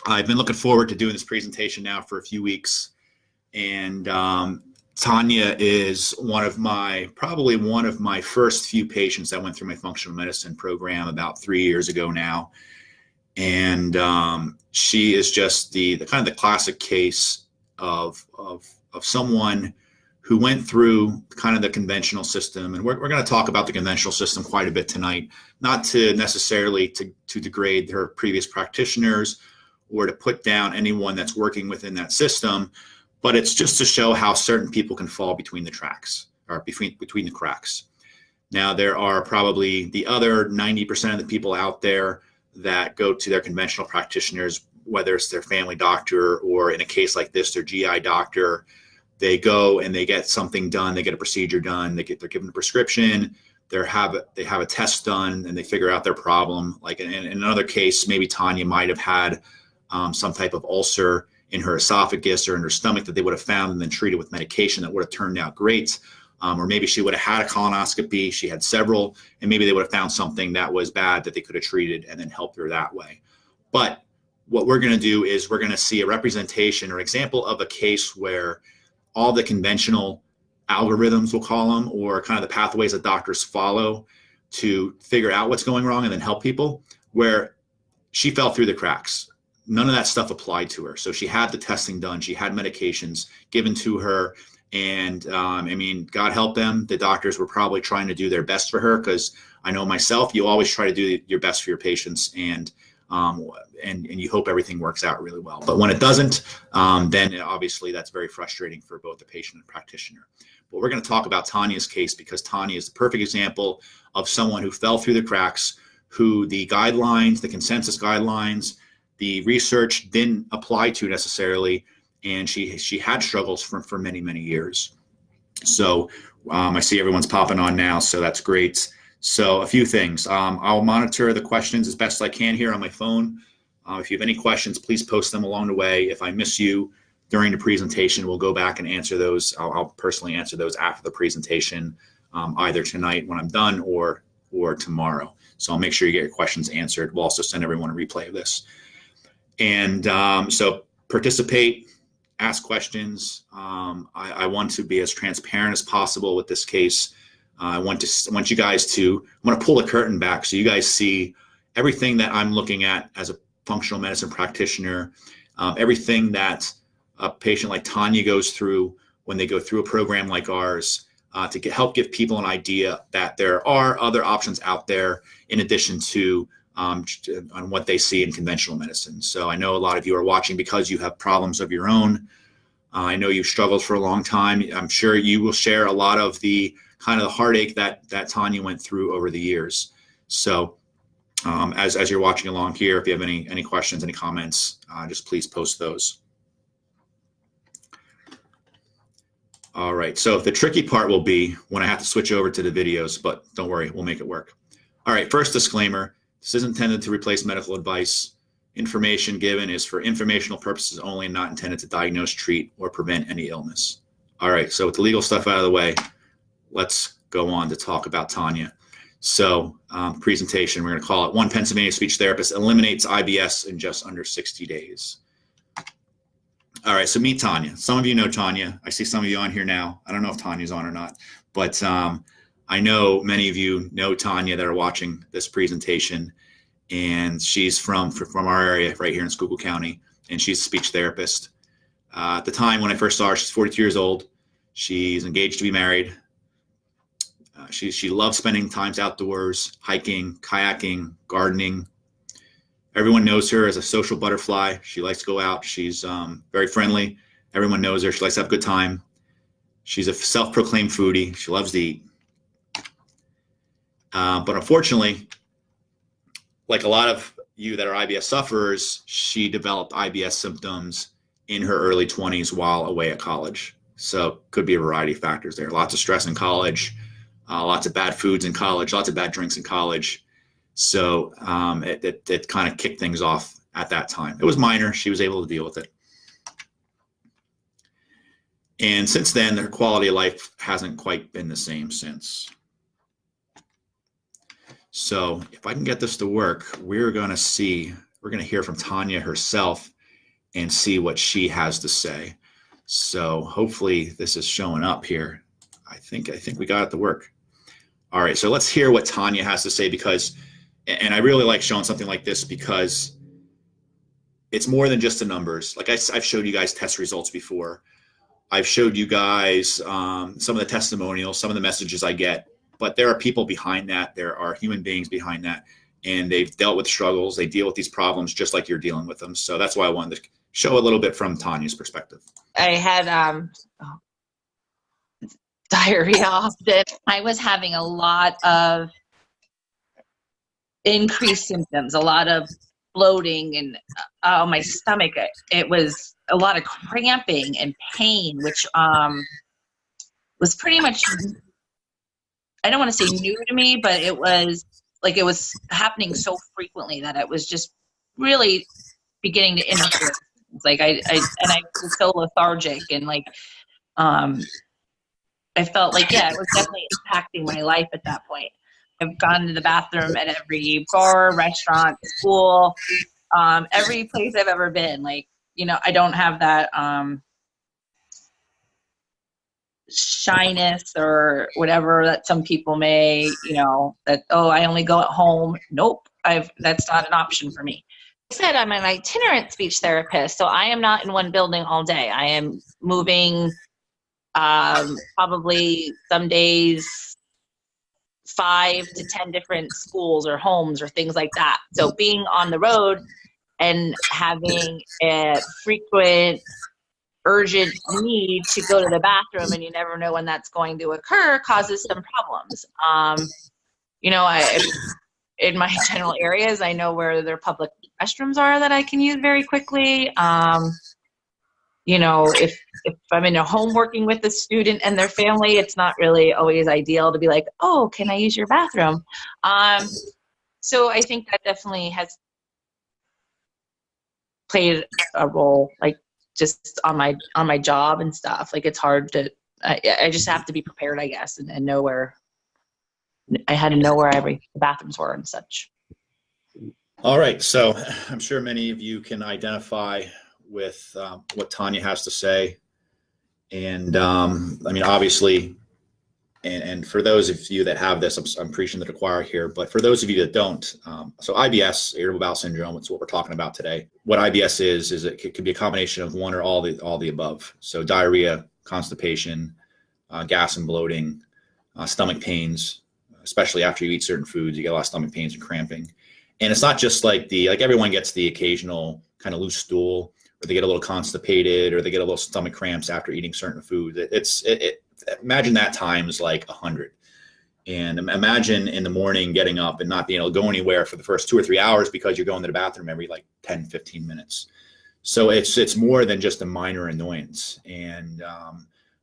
I've been looking forward to doing this presentation now for a few weeks, and Tanya is probably one of my first few patients that went through my functional medicine program about 3 years ago now. And she is just the kind of the classic case of someone who went through kind of the conventional system. And we're going to talk about the conventional system quite a bit tonight, not to necessarily to degrade her previous practitioners or to put down anyone that's working within that system, but it's just to show how certain people can fall between the tracks or between the cracks. Now, there are probably the other 90% of the people out there that go to their conventional practitioners, whether it's their family doctor or in a case like this, their GI doctor. They go and they get something done, they get a procedure done, they're given a prescription, they have a test done, and they figure out their problem. Like in another case, maybe Tanya might have had some type of ulcer in her esophagus or in her stomach that they would have found and then treated with medication that would have turned out great. Or maybe she would have had a colonoscopy, she had several, and maybe they would have found something that was bad that they could have treated and then helped her that way. But what we're going to do is we're going to see a representation or example of a case where all the conventional algorithms, we'll call them, or kind of the pathways that doctors follow to figure out what's going wrong and then help people, where she fell through the cracks. None of that stuff applied to her. So she had the testing done. She had medications given to her. And I mean, God help them. The doctors were probably trying to do their best for her, because I know myself, you always try to do your best for your patients, and you hope everything works out really well. But when it doesn't, then obviously that's very frustrating for both the patient and practitioner. But we're going to talk about Tanya's case, because Tanya is the perfect example of someone who fell through the cracks, who the guidelines, the consensus guidelines, the research didn't apply to necessarily, and she had struggles for many, many years. So I see everyone's popping on now, so that's great. So a few things. I'll monitor the questions as best I can here on my phone. If you have any questions, please post them along the way. If I miss you during the presentation, we'll go back and answer those. I'll personally answer those after the presentation, either tonight when I'm done or tomorrow. So I'll make sure you get your questions answered. We'll also send everyone a replay of this. And so participate, ask questions. I want to be as transparent as possible with this case. I want you guys to, I'm going to pull the curtain back so you guys see everything that I'm looking at as a functional medicine practitioner, everything that a patient like Tanya goes through when they go through a program like ours, to help give people an idea that there are other options out there in addition to on what they see in conventional medicine. So I know a lot of you are watching because you have problems of your own. I know you've struggled for a long time. I'm sure you will share a lot of the kind of the heartache that Tanya went through over the years. So as you're watching along here, if you have any questions, any comments, just please post those. All right, so the tricky part will be when I have to switch over to the videos, but don't worry, we'll make it work. All right, first disclaimer. This isn't intended to replace medical advice. Information given is for informational purposes only and not intended to diagnose, treat, or prevent any illness. All right, so with the legal stuff out of the way, let's go on to talk about Tanya. So presentation, we're going to call it One Pennsylvania Speech Therapist Eliminates IBS in Just Under 60 Days. All right, so meet Tanya. Some of you know Tanya. I see some of you on here now. I don't know if Tanya's on or not, but I know many of you know Tanya that are watching this presentation, and she's from our area right here in Schuylkill County, and she's a speech therapist. At the time when I first saw her, she's 42 years old. She's engaged to be married. She loves spending times outdoors, hiking, kayaking, gardening. Everyone knows her as a social butterfly. She likes to go out. She's very friendly. Everyone knows her. She likes to have a good time. She's a self-proclaimed foodie. She loves to eat. But unfortunately, like a lot of you that are IBS sufferers, she developed IBS symptoms in her early 20s while away at college. So could be a variety of factors there. Lots of stress in college, lots of bad foods in college, lots of bad drinks in college. So it kind of kicked things off at that time. It was minor. She was able to deal with it. And since then, her quality of life hasn't quite been the same since. So if I can get this to work, we're going to see we're going to hear from Tanya herself and see what she has to say. So hopefully this is showing up here. I think we got it to work. All right, so let's hear what Tanya has to say, because, and I really like showing something like this because it's more than just the numbers. Like I've showed you guys test results before. I've showed you guys some of the testimonials, some of the messages I get, but there are people behind that. There are human beings behind that, and they've dealt with struggles. They deal with these problems just like you're dealing with them. So that's why I wanted to show a little bit from Tanya's perspective. I had diarrhea often. I was having a lot of increased symptoms, a lot of bloating, and my stomach. It was a lot of cramping and pain, which was pretty much, I don't want to say new to me, but it was happening so frequently that it was just really beginning to interfere. Like I was so lethargic, and like I felt like, yeah, it was definitely impacting my life at that point. I've gone to the bathroom at every bar, restaurant, school, every place I've ever been. Like, you know, I don't have that shyness or whatever that some people may, you know, that, oh, I only go at home. Nope. That's not an option for me. I said I'm an itinerant speech therapist, so I am not in one building all day. I am moving probably some days 5 to 10 different schools or homes or things like that. So being on the road and having a frequent, urgent need to go to the bathroom, and you never know when that's going to occur, causes some problems. You know, in my general areas, I know where their public restrooms are that I can use very quickly. You know, if I'm in a home working with a student and their family, it's not really always ideal to be like, oh, can I use your bathroom? So I think that definitely has played a role, like just on my job and stuff. Like it's hard to, I just have to be prepared, I guess, and know where, I had to know where the bathrooms were and such. All right, so I'm sure many of you can identify with what Tanya has to say. And I mean, obviously, and for those of you that have this, I'm preaching to the choir here, but for those of you that don't, so IBS, irritable bowel syndrome, it's what we're talking about today. What IBS is it could be a combination of one or all the above. So diarrhea, constipation, gas and bloating, stomach pains, especially after you eat certain foods, you get a lot of stomach pains and cramping. And it's not just like everyone gets the occasional kind of loose stool, or they get a little constipated, or they get a little stomach cramps after eating certain foods. Imagine that times like 100. And imagine in the morning getting up and not being able to go anywhere for the first 2 or 3 hours because you're going to the bathroom every like 10, 15 minutes. So it's more than just a minor annoyance. And I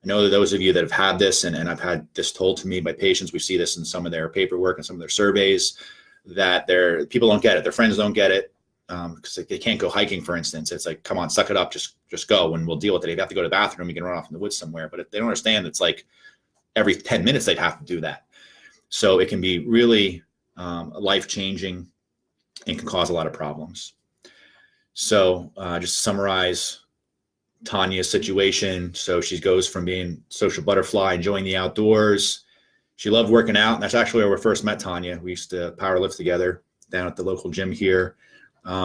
know that those of you that have had this, and I've had this told to me by patients, we see this in some of their paperwork and some of their surveys, that people don't get it. Their friends don't get it. Because they can't go hiking, for instance. It's like, come on, suck it up, just go, and we'll deal with it. If you have to go to the bathroom, you can run off in the woods somewhere. But if they don't understand, it's like every 10 minutes they'd have to do that. So it can be really life-changing and can cause a lot of problems. So just to summarize Tanya's situation. So she goes from being social butterfly, enjoying the outdoors. She loved working out, and that's actually where we first met Tanya. We used to power lift together down at the local gym here.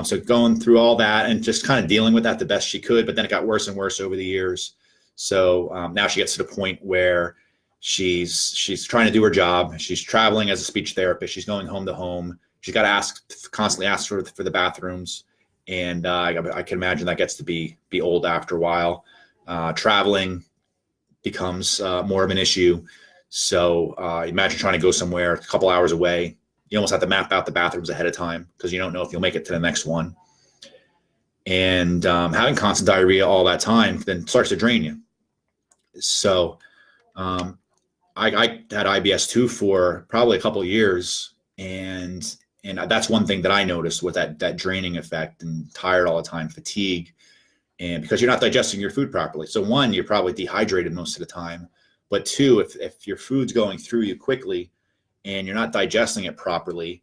So going through all that and just kind of dealing with that the best she could, but then it got worse and worse over the years. So now she gets to the point where she's trying to do her job. She's traveling as a speech therapist. She's going home to home. She's got to constantly ask for the bathrooms. And I can imagine that gets to be old after a while. Traveling becomes more of an issue. So imagine trying to go somewhere a couple hours away. You almost have to map out the bathrooms ahead of time because you don't know if you'll make it to the next one. And having constant diarrhea all that time then starts to drain you. So I had IBS too for probably a couple of years. And that's one thing that I noticed with that draining effect, and tired all the time, fatigue, and because you're not digesting your food properly. So one, you're probably dehydrated most of the time. But two, if your food's going through you quickly, and you're not digesting it properly,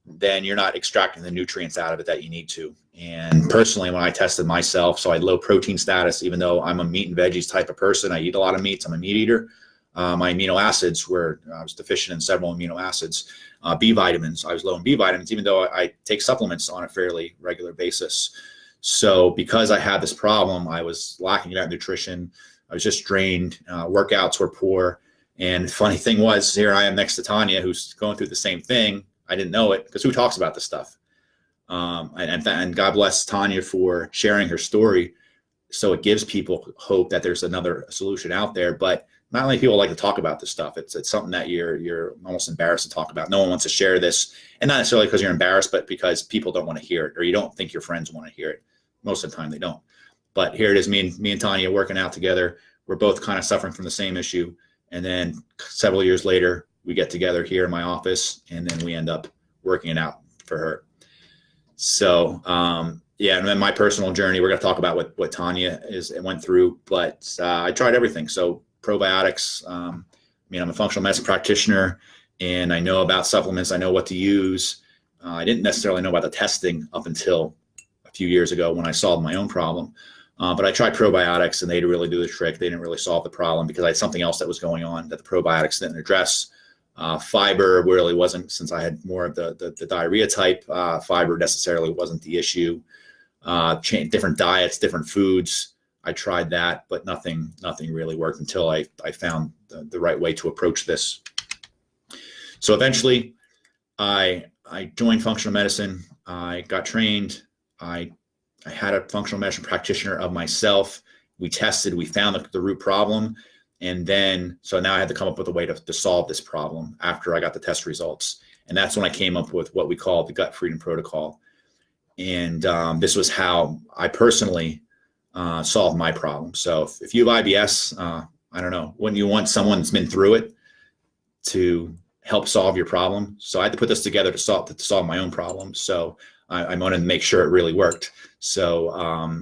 then you're not extracting the nutrients out of it that you need to. And personally, when I tested myself, so I had low protein status, even though I'm a meat and veggies type of person. I eat a lot of meats. I'm a meat eater. My amino acids were, I was deficient in several amino acids. B vitamins, I was low in B vitamins, even though I take supplements on a fairly regular basis. So because I had this problem, I was lacking that nutrition. I was just drained. Workouts were poor. And funny thing was, here I am next to Tanya, who's going through the same thing. I didn't know it, because who talks about this stuff? And God bless Tanya for sharing her story. So it gives people hope that there's another solution out there. But not many people like to talk about this stuff. It's something that you're almost embarrassed to talk about. No one wants to share this, and not necessarily because you're embarrassed, but because people don't want to hear it, or you don't think your friends want to hear it. Most of the time they don't. But here it is, me and Tanya working out together. We're both kind of suffering from the same issue. And then several years later, we get together here in my office, and then we end up working it out for her. So, yeah, and then my personal journey, we're going to talk about what Tanya went through, but I tried everything. So probiotics, I mean, I'm a functional medicine practitioner, and I know about supplements. I know what to use. I didn't necessarily know about the testing up until a few years ago when I solved my own problem. But I tried probiotics, and they didn't really do the trick. They didn't really solve the problem because I had something else that was going on that the probiotics didn't address. Fiber really wasn't, since I had more of the diarrhea type, fiber necessarily wasn't the issue. Different diets, different foods. I tried that, but nothing really worked until I found the right way to approach this. So eventually I joined functional medicine. I got trained. I had a functional medicine practitioner of myself. We tested, we found the root problem. And then, so now I had to come up with a way to solve this problem after I got the test results. And that's when I came up with what we call the gut freedom protocol. And this was how I personally solved my problem. So if you have IBS, I don't know, wouldn't you want someone that's been through it to help solve your problem? So I had to put this together to solve my own problem. So I wanted to make sure it really worked. So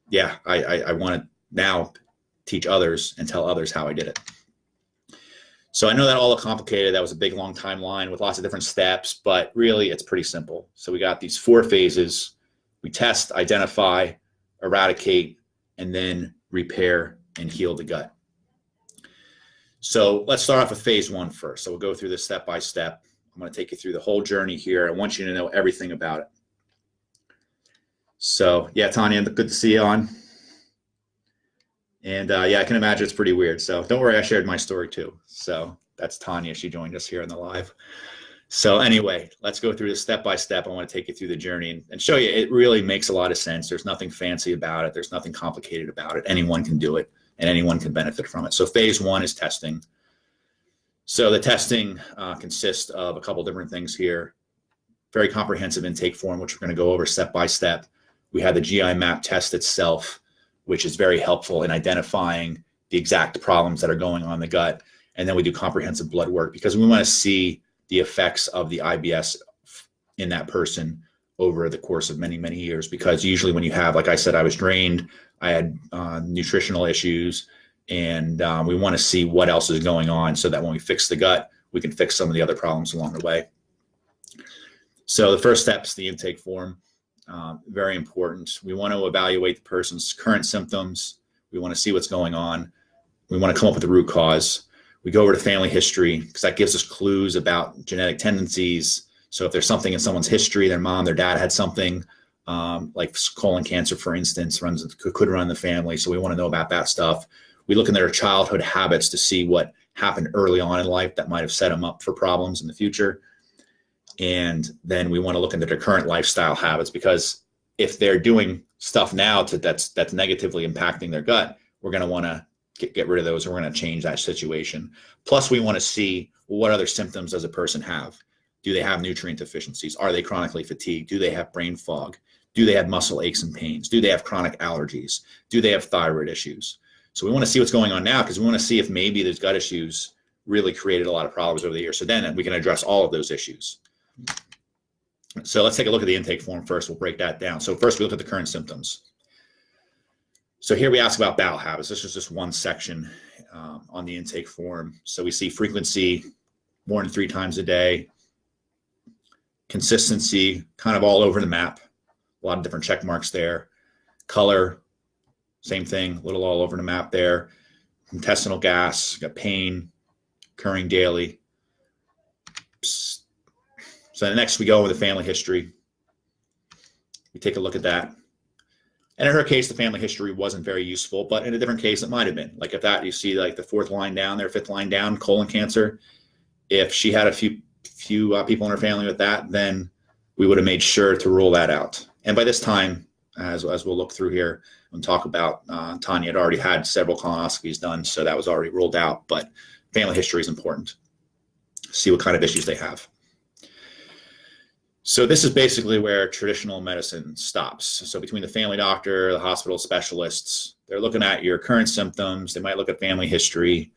yeah, I want to now teach others and tell others how I did it. So I know that all looked complicated. That was a big, long timeline with lots of different steps, but really it's pretty simple. So we got these 4 phases. We test, identify, eradicate, and then repair and heal the gut. So let's start off with phase 1 first. So we'll go through this step by step. I'm going to take you through the whole journey here. I want you to know everything about it. So yeah, Tanya, good to see you on. And yeah, I can imagine it's pretty weird. So don't worry, I shared my story too. So that's Tanya. She joined us here in the live. So anyway, let's go through this step by step. I want to take you through the journey and show you it really makes a lot of sense. There's nothing fancy about it. There's nothing complicated about it. Anyone can do it, and anyone can benefit from it. So phase 1 is testing. So the testing consists of a couple different things here. Very comprehensive intake form, which we're going to go over step by step. We have the GI map test itself, which is very helpful in identifying the exact problems that are going on in the gut. And then we do comprehensive blood work because we want to see the effects of the IBS in that person over the course of many, many years. Because usually when you have, like I said, I was drained, I had nutritional issues, and we want to see what else is going on so that when we fix the gut, we can fix some of the other problems along the way. So the first step is the intake form. Very important. We want to evaluate the person's current symptoms. We want to see what's going on. We want to come up with the root cause. We go over to family history because that gives us clues about genetic tendencies. So if there's something in someone's history, their mom, their dad had something, like colon cancer, for instance, could run in the family. So we want to know about that stuff. We look in their childhood habits to see what happened early on in life that might have set them up for problems in the future. And then we want to look into their current lifestyle habits, because if they're doing stuff now that's negatively impacting their gut, we're going to want to get rid of those, and we're going to change that situation. Plus, we want to see, well, what other symptoms does a person have? Do they have nutrient deficiencies? Are they chronically fatigued? Do they have brain fog? Do they have muscle aches and pains? Do they have chronic allergies? Do they have thyroid issues? So we want to see what's going on now, because we want to see if maybe those gut issues really created a lot of problems over the years. So then we can address all of those issues. So let's take a look at the intake form first. We'll break that down. So first we look at the current symptoms. So here we ask about bowel habits. This is just one section on the intake form. So we see frequency, more than 3 times a day, consistency, kind of all over the map. A lot of different check marks there. Color, same thing, a little all over the map there. Intestinal gas, got pain, occurring daily. So next we go with the family history. We take a look at that. And in her case, the family history wasn't very useful, but in a different case, it might have been. Like if that, you see like the fourth line down there, fifth line down, colon cancer. If she had a few people in her family with that, then we would have made sure to rule that out. And by this time, as we'll look through here and talk about, Tanya had already had several colonoscopies done, so that was already ruled out. But family history is important. See what kind of issues they have. So this is basically where traditional medicine stops. So between the family doctor, the hospital specialists, they're looking at your current symptoms. They might look at family history,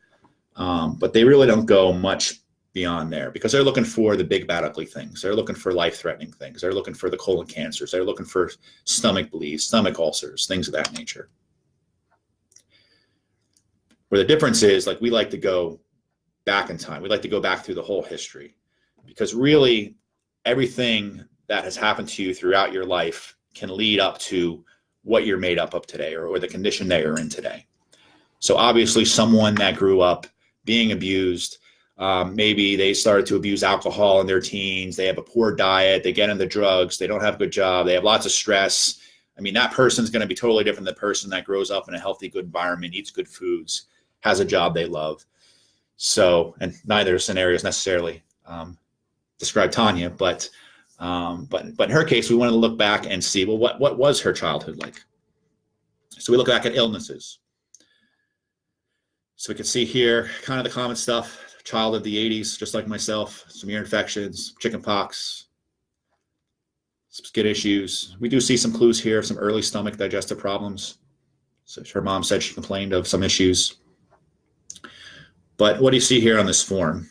but they really don't go much beyond there because they're looking for the big bad ugly things. They're looking for life-threatening things. They're looking for the colon cancers. They're looking for stomach bleeds, stomach ulcers, things of that nature. Where the difference is, like, we like to go back in time. We like to go back through the whole history because really everything that has happened to you throughout your life can lead up to what you're made up of today or the condition that you're in today. So obviously someone that grew up being abused, maybe they started to abuse alcohol in their teens, they have a poor diet, they get into drugs, they don't have a good job, they have lots of stress. I mean, that person's going to be totally different than the person that grows up in a healthy, good environment, eats good foods, has a job they love. So, and neither scenario is necessarily describe Tanya, but in her case, we wanted to look back and see, well, what was her childhood like? So we look back at illnesses. So we can see here kind of the common stuff. Child of the 80s, just like myself, some ear infections, chicken pox, some skin issues. We do see some clues here of some early stomach digestive problems. So her mom said she complained of some issues. But what do you see here on this form?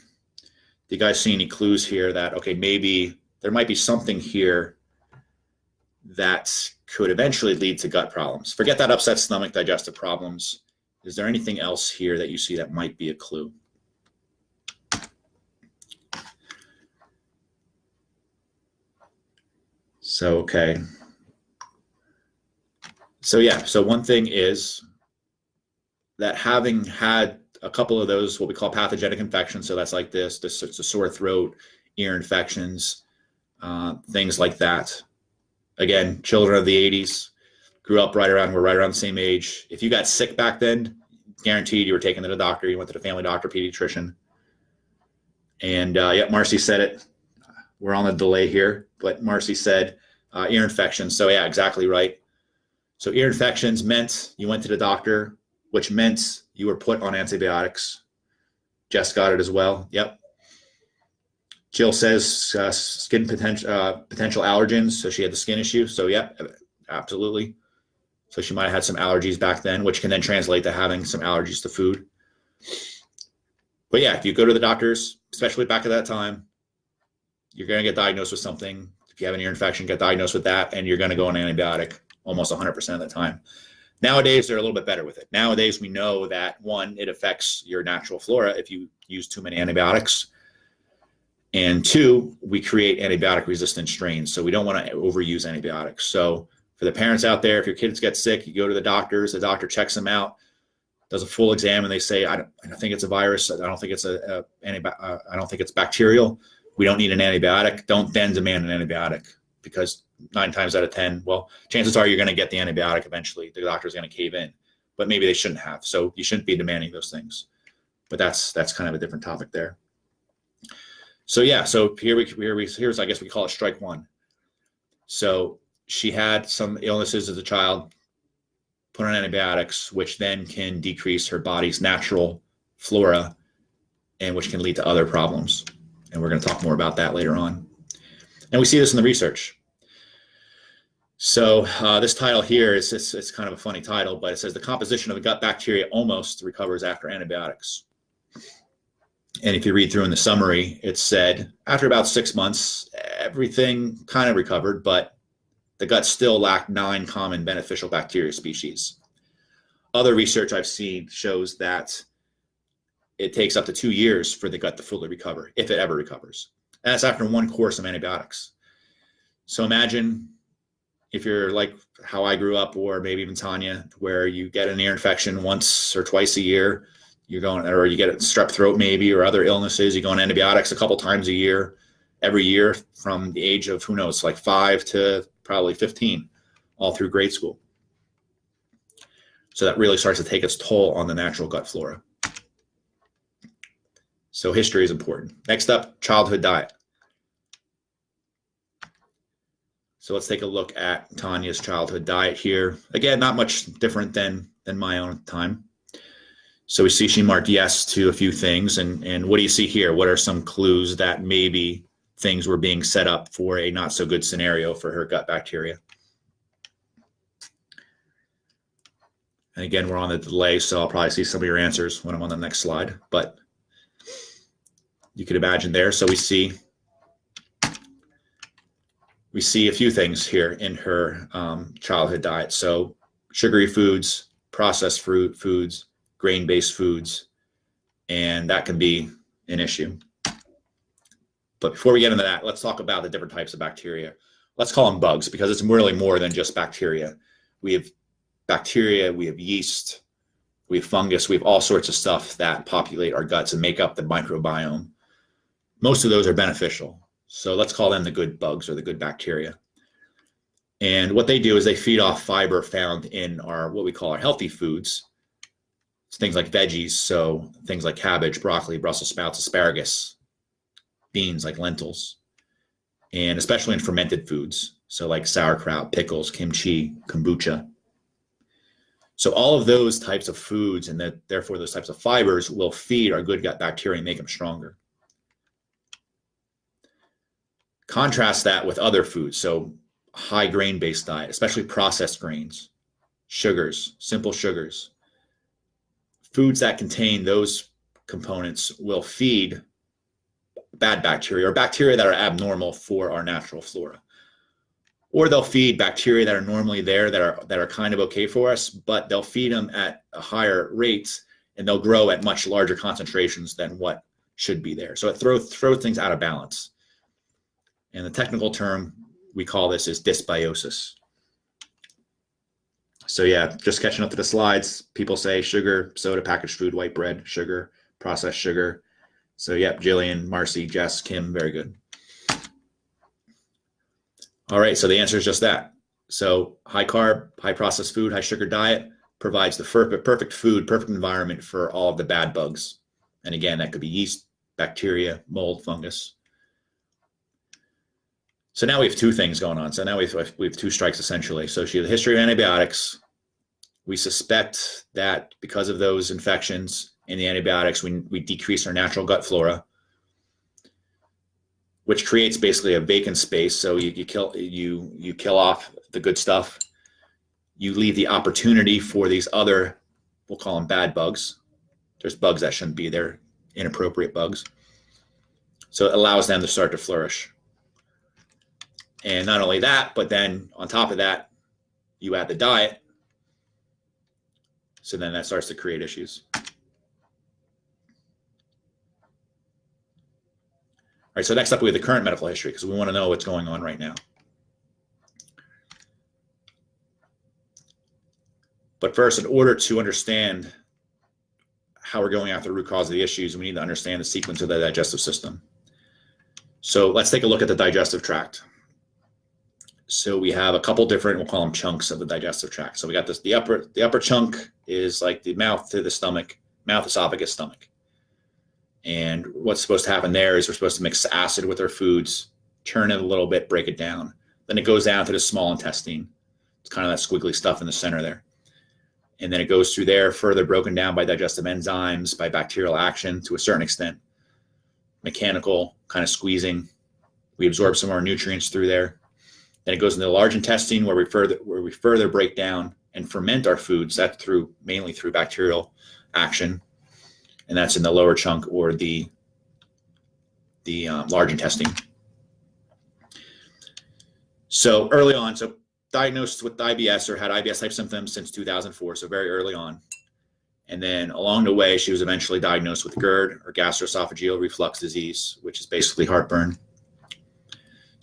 Do you guys see any clues here that, okay, maybe there might be something here that could eventually lead to gut problems? Forget that upset stomach digestive problems. Is there anything else here that you see that might be a clue? So, okay. So yeah, so one thing is that having had a couple of those, what we call pathogenic infections, so that's like this it's a sore throat, ear infections, things like that. Again, children of the 80s, grew up we're right around the same age. If you got sick back then, guaranteed you were taken to the doctor, you went to the family doctor, pediatrician. And yeah, Marcy said it. We're on a delay here, but Marcy said ear infections. So yeah, exactly right. So ear infections meant you went to the doctor, which meant you were put on antibiotics. Jess got it as well. Yep. Jill says skin potential allergens. So she had the skin issue. So yep, absolutely. So she might have had some allergies back then, which can then translate to having some allergies to food. But yeah, if you go to the doctors, especially back at that time, you're going to get diagnosed with something. If you have an ear infection, get diagnosed with that, and you're going to go on antibiotic almost 100% of the time. Nowadays, they're a little bit better with it. Nowadays, we know that, one, it affects your natural flora if you use too many antibiotics. And two, we create antibiotic-resistant strains, so we don't want to overuse antibiotics. So for the parents out there, if your kids get sick, you go to the doctors, the doctor checks them out, does a full exam, and they say, I don't think it's a virus, I don't think it's I don't think it's bacterial, we don't need an antibiotic. Don't then demand an antibiotic, because 9 times out of 10, well, chances are you're going to get the antibiotic eventually. The doctor's going to cave in, but maybe they shouldn't have. So you shouldn't be demanding those things. But that's kind of a different topic there. So yeah, so here's I guess we call it strike one. So she had some illnesses as a child, put on antibiotics, which then can decrease her body's natural flora, and which can lead to other problems. And we're going to talk more about that later on. And we see this in the research. So this title here it's kind of a funny title, but it says the composition of the gut bacteria almost recovers after antibiotics. And if you read through in the summary, it said after about 6 months, everything kind of recovered, but the gut still lacked 9 common beneficial bacteria species. Other research I've seen shows that it takes up to 2 years for the gut to fully recover, if it ever recovers. And that's after 1 course of antibiotics. So imagine if you're like how I grew up, or maybe even Tanya, where you get an ear infection once or twice a year, you're going, or you get a strep throat maybe, or other illnesses, you go on antibiotics a couple times a year, every year from the age of, who knows, like 5 to probably 15, all through grade school. So that really starts to take its toll on the natural gut flora. So history is important. Next up, childhood diet. So let's take a look at Tanya's childhood diet here. Again, not much different than my own time. So we see she marked yes to a few things. And what do you see here? What are some clues that maybe things were being set up for a not so good scenario for her gut bacteria? And again, we're on the delay, so I'll probably see some of your answers when I'm on the next slide. But you could imagine there. So we see a few things here in her childhood diet. So sugary foods, processed foods, grain-based foods, and that can be an issue. But before we get into that, let's talk about the different types of bacteria. Let's call them bugs, because it's really more than just bacteria. We have bacteria, we have yeast, we have fungus, we have all sorts of stuff that populate our guts and make up the microbiome. Most of those are beneficial. So let's call them the good bugs or the good bacteria. And what they do is they feed off fiber found in our, what we call our healthy foods. It's things like veggies, so things like cabbage, broccoli, Brussels sprouts, asparagus, beans like lentils, and especially in fermented foods, so like sauerkraut, pickles, kimchi, kombucha. So all of those types of foods, and therefore those types of fibers, will feed our good gut bacteria and make them stronger. Contrast that with other foods, so high grain-based diet, especially processed grains, sugars, simple sugars. Foods that contain those components will feed bad bacteria, or bacteria that are abnormal for our natural flora. Or they'll feed bacteria that are normally there, that are kind of okay for us, but they'll feed them at a higher rate, and they'll grow at much larger concentrations than what should be there. So it throws things out of balance. And the technical term we call this is dysbiosis. So yeah, just catching up to the slides, people say sugar, soda, packaged food, white bread, sugar, processed sugar. So yep, Jillian, Marcy, Jess, Kim, very good. All right, so the answer is just that. So high carb, high processed food, high sugar diet provides the perfect food, perfect environment for all of the bad bugs. And again, that could be yeast, bacteria, mold, fungus. So now we have 2 things going on. So now we have 2 strikes essentially. So she has a history of antibiotics. We suspect that because of those infections and the antibiotics, we decrease our natural gut flora, which creates basically a vacant space. So you kill off the good stuff. You leave the opportunity for these other, we'll call them bad bugs. There's bugs that shouldn't be there, inappropriate bugs. So it allows them to start to flourish. And not only that, but then on top of that, you add the diet. So then that starts to create issues. All right, so next up we have the current medical history, because we want to know what's going on right now. But first, in order to understand how we're going after the root cause of the issues, we need to understand the sequence of the digestive system. So let's take a look at the digestive tract. So we have a couple different, we'll call them chunks of the digestive tract. So we got this, the upper chunk is like the mouth to the stomach, mouth, esophagus, stomach. And what's supposed to happen there is we're supposed to mix acid with our foods, churn it a little bit, break it down. Then it goes down to the small intestine. It's kind of that squiggly stuff in the center there. And then it goes through there, further broken down by digestive enzymes, by bacterial action to a certain extent, mechanical kind of squeezing. We absorb some more nutrients through there. Then it goes into the large intestine where we further break down and ferment our foods. That's mainly through bacterial action, and that's in the lower chunk or the large intestine. So early on, so diagnosed with IBS or had IBS type symptoms since 2004, so very early on. And then along the way, she was eventually diagnosed with GERD, or gastroesophageal reflux disease, which is basically heartburn,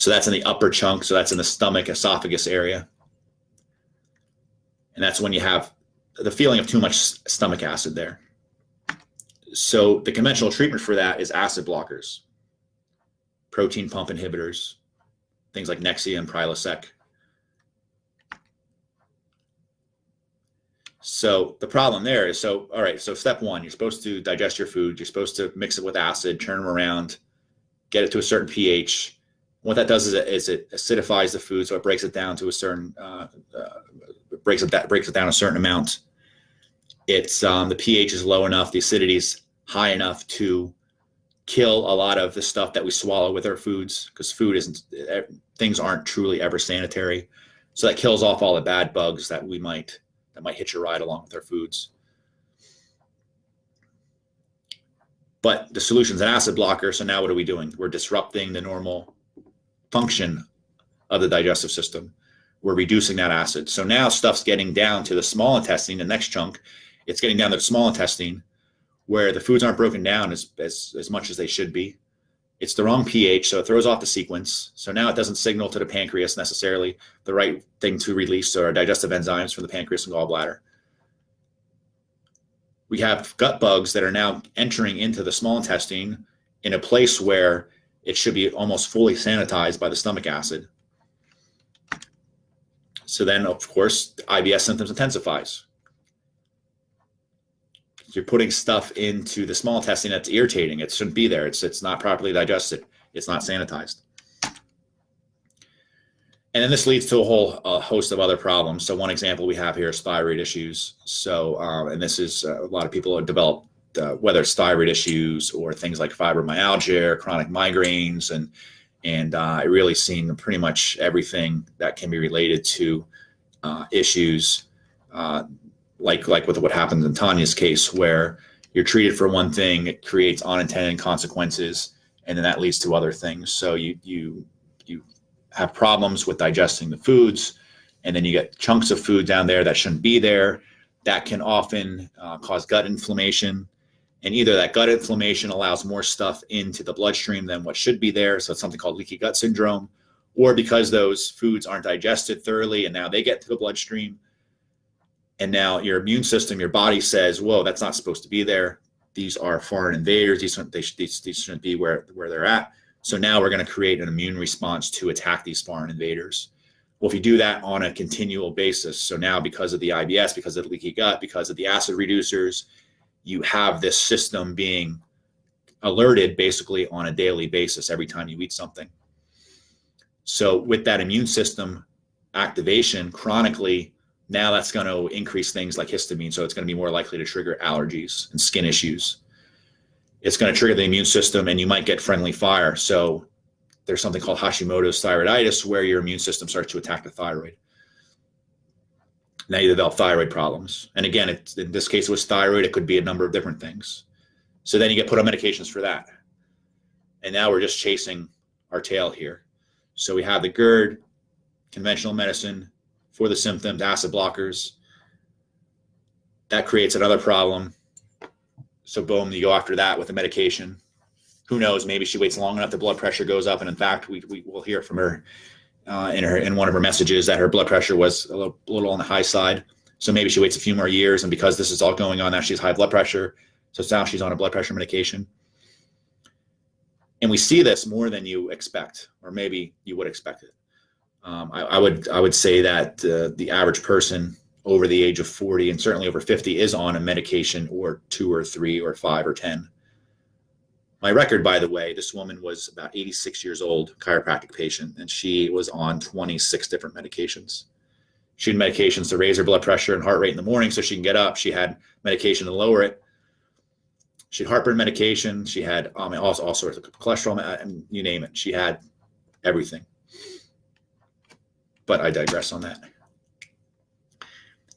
So that's in the upper chunk. So that's in the stomach, esophagus area. And that's when you have the feeling of too much stomach acid there. So the conventional treatment for that is acid blockers, protein pump inhibitors, things like Nexia and Prilosec. So the problem there is, all right, so step one, you're supposed to digest your food. You're supposed to mix it with acid, turn them around, get it to a certain pH. What that does is it acidifies the food, so it breaks it down to a certain breaks it down a certain amount. It's the pH is low enough, the acidity is high enough to kill a lot of the stuff that we swallow with our foods, because things aren't truly ever sanitary. So that kills off all the bad bugs that might hitch a ride along with our foods. But the solution's an acid blocker, so now what are we doing? We're disrupting the normal function of the digestive system. We're reducing that acid. So now stuff's getting down to the small intestine, the next chunk. It's getting down to the small intestine where the foods aren't broken down as much as they should be. It's the wrong pH, so it throws off the sequence. So now it doesn't signal to the pancreas necessarily the right thing to release or digestive enzymes from the pancreas and gallbladder. We have gut bugs that are now entering into the small intestine in a place where it should be almost fully sanitized by the stomach acid. So then, of course, the IBS symptoms intensifies. You're putting stuff into the small intestine that's irritating. It shouldn't be there. It's not properly digested. It's not sanitized. And then this leads to a whole host of other problems. So one example we have here is thyroid issues. So, and this is a lot of people have developed, whether it's thyroid issues or things like fibromyalgia or chronic migraines, and I really seen pretty much everything that can be related to issues like with what happened in Tanya's case, where you're treated for one thing, it creates unintended consequences, and then that leads to other things. So you have problems with digesting the foods, and then you get chunks of food down there that shouldn't be there. That can often cause gut inflammation, and either that gut inflammation allows more stuff into the bloodstream than what should be there, so it's something called leaky gut syndrome, or because those foods aren't digested thoroughly and now they get to the bloodstream, and now your immune system, your body says, whoa, that's not supposed to be there. These are foreign invaders. These shouldn't be where they're at. So now we're going to create an immune response to attack these foreign invaders. Well, if you do that on a continual basis, so now because of the IBS, because of the leaky gut, because of the acid reducers, you have this system being alerted basically on a daily basis every time you eat something. So with that immune system activation chronically, now that's going to increase things like histamine. So it's going to be more likely to trigger allergies and skin issues. It's going to trigger the immune system, and you might get friendly fire. So there's something called Hashimoto's thyroiditis, where your immune system starts to attack the thyroid. Now you develop thyroid problems. And again, in this case, it was thyroid. It could be a number of different things. So then you get put on medications for that. And now we're just chasing our tail here. So we have the GERD, conventional medicine for the symptoms, acid blockers. That creates another problem. So boom, you go after that with the medication. Who knows? Maybe she waits long enough, the blood pressure goes up, and in fact, we will hear from her in one of her messages that her blood pressure was a little on the high side. So maybe she waits a few more years, and because this is all going on, now she has high blood pressure. So now she's on a blood pressure medication. And we see this more than you expect, or maybe you would expect it. I would say that the average person over the age of 40 and certainly over 50 is on a medication or 2 or 3 or 5 or 10. My record, by the way, this woman was about 86 years old, chiropractic patient, and she was on 26 different medications. She had medications to raise her blood pressure and heart rate in the morning so she can get up. She had medication to lower it. She had heartburn medication. She had all sorts of cholesterol, and you name it. She had everything. But I digress on that.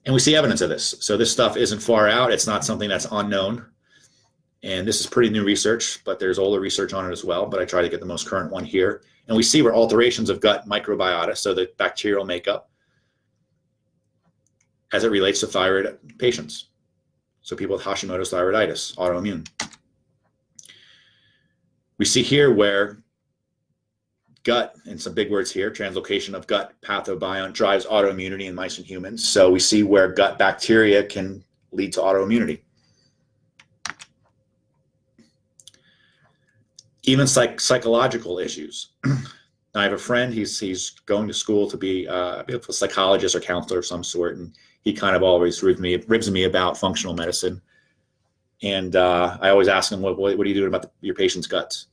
And we see evidence of this. So this stuff isn't far out. It's not something that's unknown. And this is pretty new research, but there's older research on it as well. But I try to get the most current one here. And we see where alterations of gut microbiota, so the bacterial makeup, as it relates to thyroid patients. So people with Hashimoto's thyroiditis, autoimmune. We see here where gut, and some big words here, translocation of gut pathobiome drives autoimmunity in mice and humans. So we see where gut bacteria can lead to autoimmunity. Even psychological issues. I have a friend, he's going to school to be a psychologist or counselor of some sort, and he kind of always ribs me about functional medicine. And I always ask him, what are you doing about your patient's guts?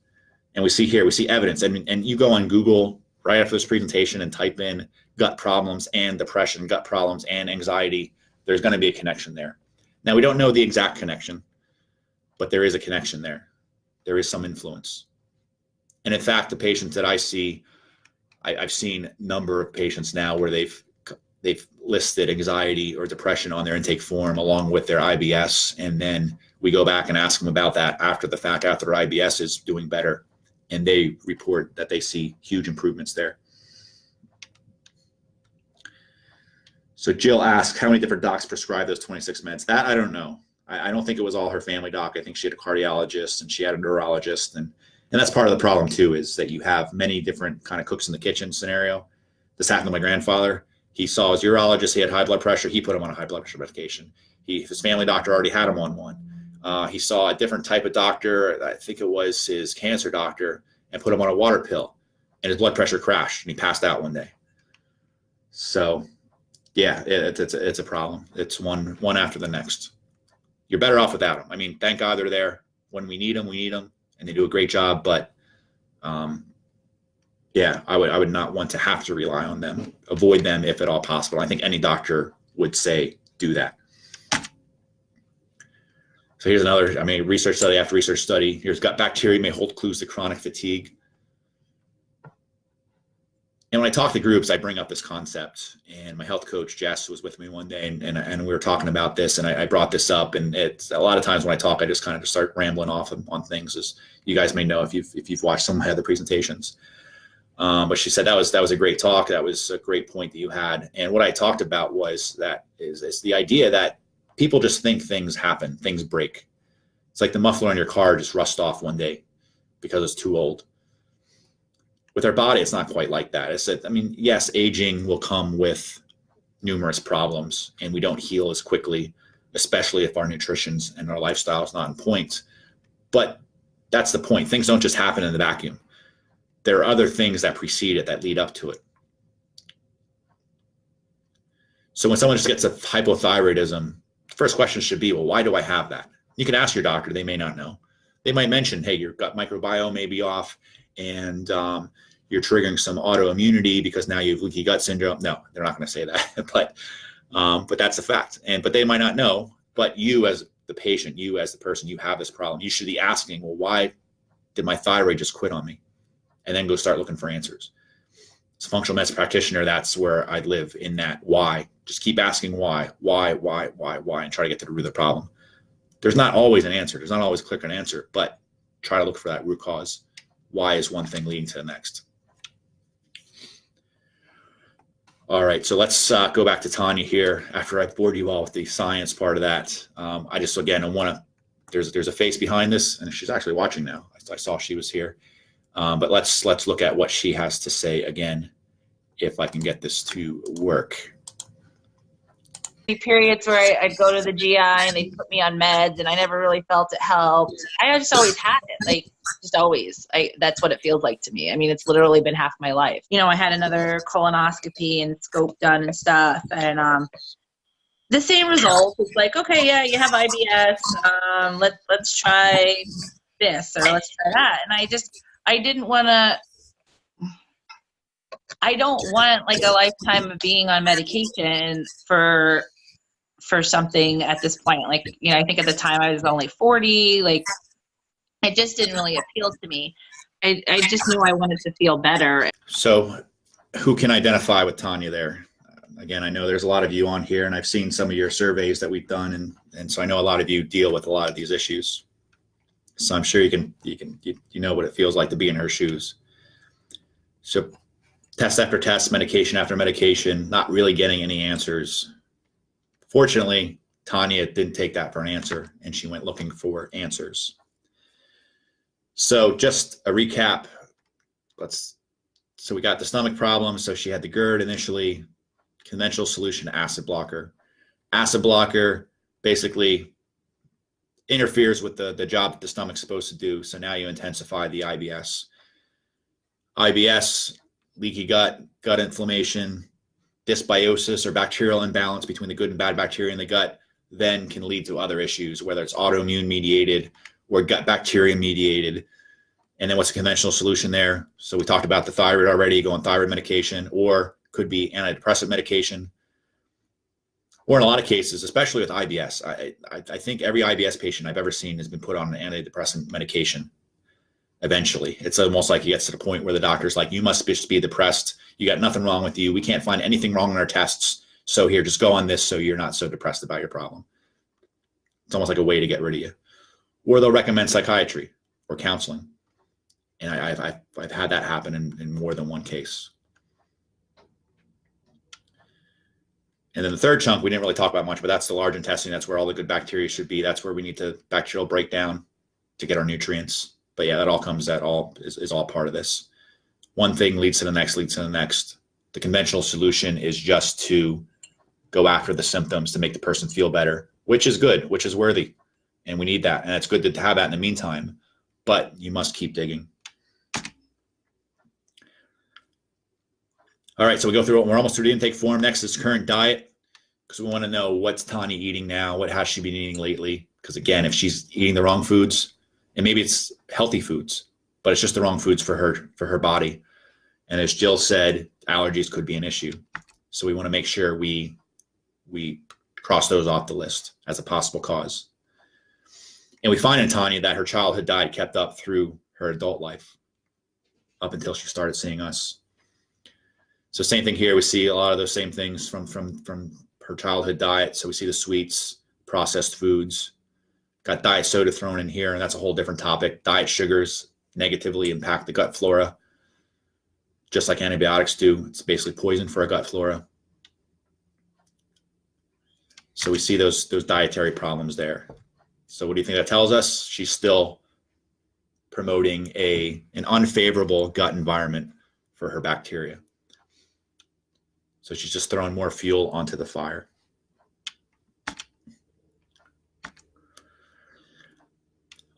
And we see evidence. And you go on Google right after this presentation and type in gut problems and depression, gut problems and anxiety. There's going to be a connection there. Now, we don't know the exact connection, but there is a connection there. There is some influence. And in fact, the patients that I see, I've seen a number of patients now where they've listed anxiety or depression on their intake form along with their IBS. And then we go back and ask them about that after the fact, after their IBS is doing better. And they report that they see huge improvements there. So Jill asked, how many different docs prescribe those 26 meds? That I don't know. I don't think it was all her family doc. I think she had a cardiologist and she had a neurologist. And that's part of the problem too, is that you have many different kind of cooks in the kitchen scenario. This happened to my grandfather. He saw his urologist, he had high blood pressure. He put him on a high blood pressure medication. His family doctor already had him on one. He saw a different type of doctor, I think it was his cancer doctor, and put him on a water pill. And his blood pressure crashed and he passed out one day. So yeah, it's a problem. It's one after the next. You're better off without them. I mean, thank God they're there. When we need them, and they do a great job. But yeah, I would not want to have to rely on them. Avoid them if at all possible. I think any doctor would say do that. So here's another, research study after research study. Here's gut bacteria may hold clues to chronic fatigue. And when I talk to groups, I bring up this concept. And my health coach, Jess, was with me one day, and we were talking about this, and I brought this up. And it's a lot of times when I talk, I just kind of start rambling off on things, as you guys may know if you've watched some of my other presentations. But she said that was a great talk. That was a great point that you had. And what I talked about was that is the idea that people just think things happen, things break. It's like the muffler on your car just rust off one day because it's too old. With our body, it's not quite like that. Yes, aging will come with numerous problems, and we don't heal as quickly, especially if our nutrition's and our lifestyle is not on point. But that's the point. Things don't just happen in the vacuum. There are other things that precede it, that lead up to it. So when someone just gets a hypothyroidism, the first question should be, well, why do I have that? You can ask your doctor. They may not know. They might mention, hey, your gut microbiome may be off, and you're triggering some autoimmunity because now you have leaky gut syndrome. No, they're not going to say that, but that's a fact. But they might not know. But you as the patient, you as the person, you have this problem. You should be asking, well, why did my thyroid just quit on me? And then go start looking for answers. As a functional medicine practitioner, that's where I live, in that why. Just keep asking why, and try to get to the root of the problem. There's not always an answer. There's not always a clear answer, but try to look for that root cause. Why is one thing leading to the next? All right, so let's go back to Tanya here after I've bored you all with the science part of that. I just, again, I want to, there's a face behind this, and she's actually watching now. I saw she was here. But let's look at what she has to say again, if I can get this to work. Periods where I'd go to the GI and they'd put me on meds, and I never really felt it helped. I just always had it, just always. That's what it feels like to me. It's literally been half my life. I had another colonoscopy and scope done and stuff, and the same result. It's like, okay, yeah, you have IBS. Let's try this, or let's try that. And I don't want a lifetime of being on medication for something at this point. I think at the time I was only 40. It just didn't really appeal to me. I just knew I wanted to feel better. So who can identify with Tanya there? Again, I know there's a lot of you on here, and I've seen some of your surveys that we've done. And so I know a lot of you deal with a lot of these issues. So I'm sure you know what it feels like to be in her shoes. So test after test, medication after medication, not really getting any answers. Fortunately, Tanya didn't take that for an answer, and she went looking for answers. So just a recap. Let's So we got the stomach problem. So she had the GERD initially, conventional solution, acid blocker. Acid blocker basically interferes with the job that the stomach's supposed to do. So now you intensify the IBS. IBS, leaky gut, gut inflammation, dysbiosis or bacterial imbalance between the good and bad bacteria in the gut then can lead to other issues, whether it's autoimmune mediated or gut bacteria mediated. And then what's a conventional solution there? So we talked about the thyroid already, go on thyroid medication, or could be antidepressant medication. Or in a lot of cases, especially with IBS, I think every IBS patient I've ever seen has been put on an antidepressant medication. Eventually, it's almost like it gets to the point where the doctor's like, you must just be depressed. You got nothing wrong with you. We can't find anything wrong in our tests. So here, just go on this so you're not so depressed about your problem. It's almost like a way to get rid of you. Or they'll recommend psychiatry or counseling. And I've had that happen in more than one case. And then the third chunk, we didn't really talk about much, but that's the large intestine. That's where all the good bacteria should be. That's where we need to bacterial breakdown to get our nutrients. But yeah, that all is all part of this. One thing leads to the next, leads to the next. The conventional solution is just to go after the symptoms to make the person feel better, which is good, which is worthy. And we need that. And it's good to have that in the meantime, but you must keep digging. All right, so we go through it. We're almost through the intake form. Next is current diet, because we want to know what's Tanya eating now, what has she been eating lately? Because again, if she's eating the wrong foods, and maybe it's healthy foods, but it's just the wrong foods for her body. And as Jill said, allergies could be an issue. So we want to make sure we cross those off the list as a possible cause. And we find in Tanya that her childhood diet kept up through her adult life, up until she started seeing us. So same thing here. We see a lot of those same things from her childhood diet. So we see the sweets, processed foods, got diet soda thrown in here, and that's a whole different topic. Diet sugars negatively impact the gut flora, just like antibiotics do. It's basically poison for our gut flora. So we see those dietary problems there. So what do you think that tells us? She's still promoting an unfavorable gut environment for her bacteria. So she's just throwing more fuel onto the fire.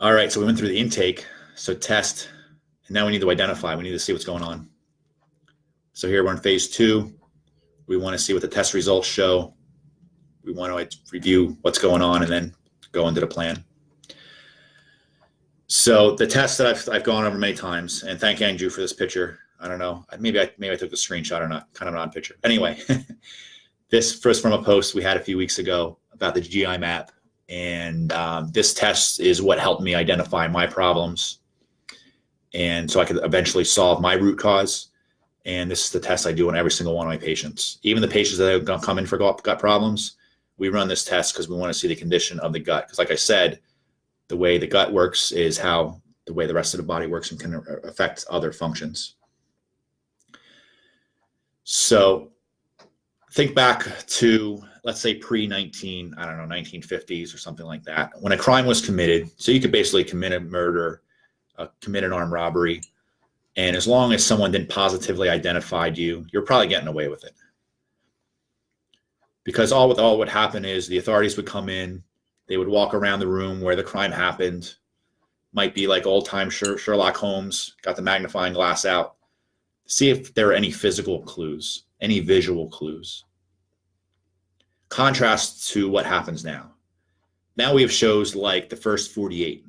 All right, so we went through the intake, so test, and now we need to identify. We need to see what's going on. So here we're in phase 2. We want to see what the test results show. We want to review what's going on and then go into the plan. So the test that I've gone over many times, and thank Andrew for this picture. I don't know, maybe I took the screenshot or not, kind of an odd picture. Anyway, this first from a post we had a few weeks ago about the GI map. And this test is what helped me identify my problems. And so I could eventually solve my root cause. And this is the test I do on every single one of my patients. Even the patients that have come in for gut problems, we run this test because we want to see the condition of the gut. Because like I said, the way the gut works is how the way the rest of the body works and can affect other functions. So think back to, let's say pre-1950s or something like that, when a crime was committed. So you could basically commit a murder, commit an armed robbery, and as long as someone didn't positively identify you, you're probably getting away with it. Because all would happen is the authorities would come in, they would walk around the room where the crime happened, might be like old-time Sherlock Holmes, got the magnifying glass out, see if there are any physical clues, any visual clues. Contrast to what happens now. Now we have shows like The First 48,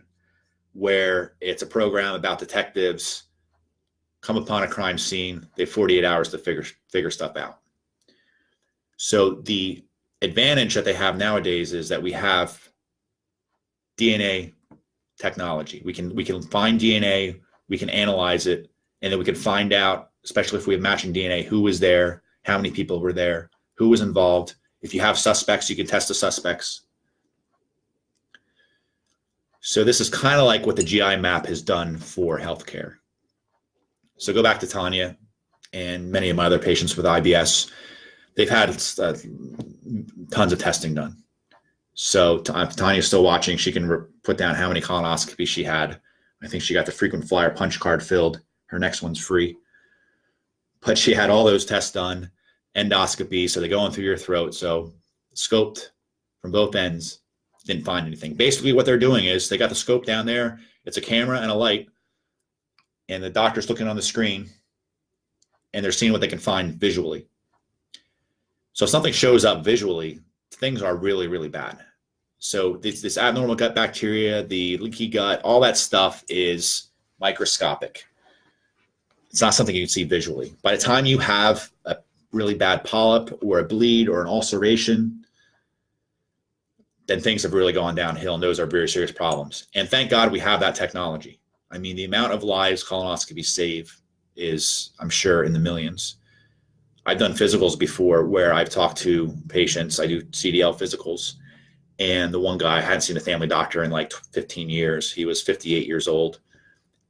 where it's a program about detectives come upon a crime scene. They have 48 hours to figure stuff out. So the advantage that they have nowadays is that we have DNA technology. We can find DNA, we can analyze it, and then we can find out, especially if we have matching DNA, who was there, how many people were there, who was involved. If you have suspects, you can test the suspects. So this is kind of like what the GI map has done for healthcare. So go back to Tanya and many of my other patients with IBS. They've had tons of testing done. So if Tanya's still watching, she can put down how many colonoscopies she had. I think she got the frequent flyer punch card filled. Her next one's free. but she had all those tests done, endoscopy, so they're going through your throat. So scoped from both ends, didn't find anything. Basically what they're doing is they got the scope down there. It's a camera and a light, and the doctor's looking on the screen, and they're seeing what they can find visually. So if something shows up visually, things are really, really bad. So this abnormal gut bacteria, the leaky gut, all that stuff is microscopic. It's not something you can see visually. By the time you have a really bad polyp or a bleed or an ulceration, then things have really gone downhill, and those are very serious problems. And thank God we have that technology. I mean, the amount of lives colonoscopy save is, I'm sure, in the millions. I've done physicals before where I've talked to patients. I do CDL physicals. And the one guy, I hadn't seen a family doctor in like 15 years. He was 58 years old.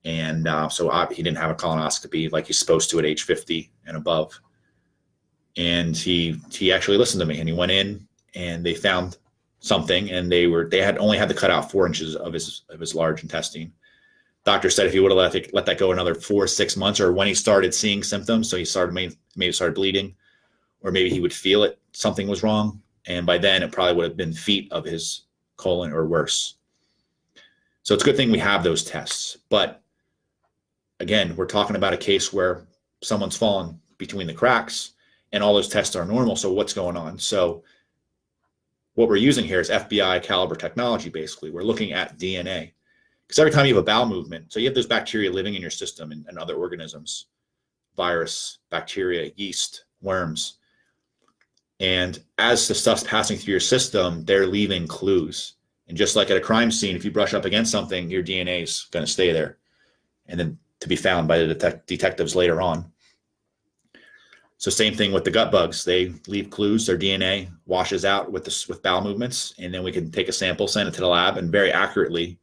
And so he didn't have a colonoscopy like he's supposed to at age 50 and above. And he actually listened to me, and he went in and they found something, and they had only had to cut out 4 inches of his large intestine. Doctor said if he would have let that go another 4 or 6 months, or when he started seeing symptoms, so he maybe started bleeding, or maybe he would feel it, something was wrong. And by then it probably would have been feet of his colon or worse. So it's a good thing we have those tests. But again, we're talking about a case where someone's fallen between the cracks and all those tests are normal. So what's going on? So what we're using here is FBI caliber technology, basically. We're looking at DNA. Because every time you have a bowel movement, so you have those bacteria living in your system and other organisms, virus, bacteria, yeast, worms. And as the stuff's passing through your system, they're leaving clues. And just like at a crime scene, if you brush up against something, your DNA is going to stay there and then to be found by the detectives later on. So same thing with the gut bugs. They leave clues. Their DNA washes out with bowel movements, and then we can take a sample, send it to the lab, and very accurately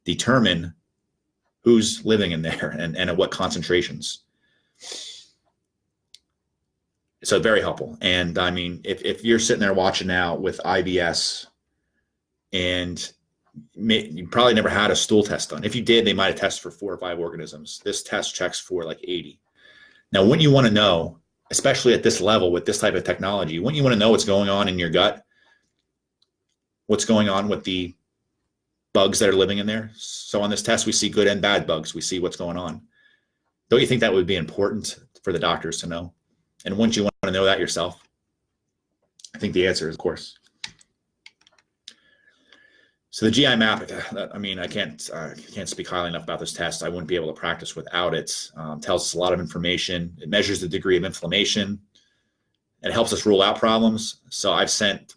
determine who's living in there and at what concentrations. So very helpful. And I mean, if you're sitting there watching now with IBS and you probably never had a stool test done. If you did, they might have tested for 4 or 5 organisms. This test checks for like 80. Now, wouldn't you want to know, especially at this level with this type of technology, wouldn't you want to know what's going on in your gut? What's going on with the bugs that are living in there? So on this test, we see good and bad bugs. We see what's going on. Don't you think that would be important for the doctors to know? And wouldn't you want to know that yourself? I think the answer is, of course. So the GI map, I mean, I can't speak highly enough about this test. I wouldn't be able to practice without it. Tells us a lot of information. It measures the degree of inflammation. It helps us rule out problems. So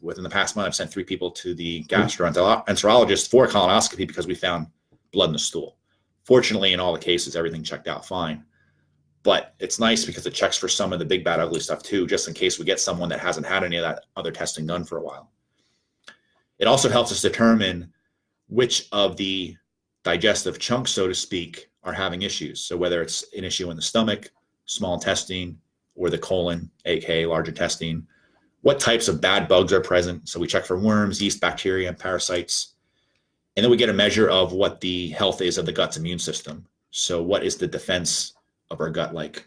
within the past month, I've sent 3 people to the gastroenterologist for a colonoscopy because we found blood in the stool. Fortunately, in all the cases, everything checked out fine. But it's nice because it checks for some of the big, bad, ugly stuff too, just in case we get someone that hasn't had any of that other testing done for a while. It also helps us determine which of the digestive chunks, so to speak, are having issues. So whether it's an issue in the stomach, small intestine, or the colon, aka large intestine, what types of bad bugs are present. So we check for worms, yeast, bacteria, and parasites. And then we get a measure of what the health is of the gut's immune system. So what is the defense of our gut like?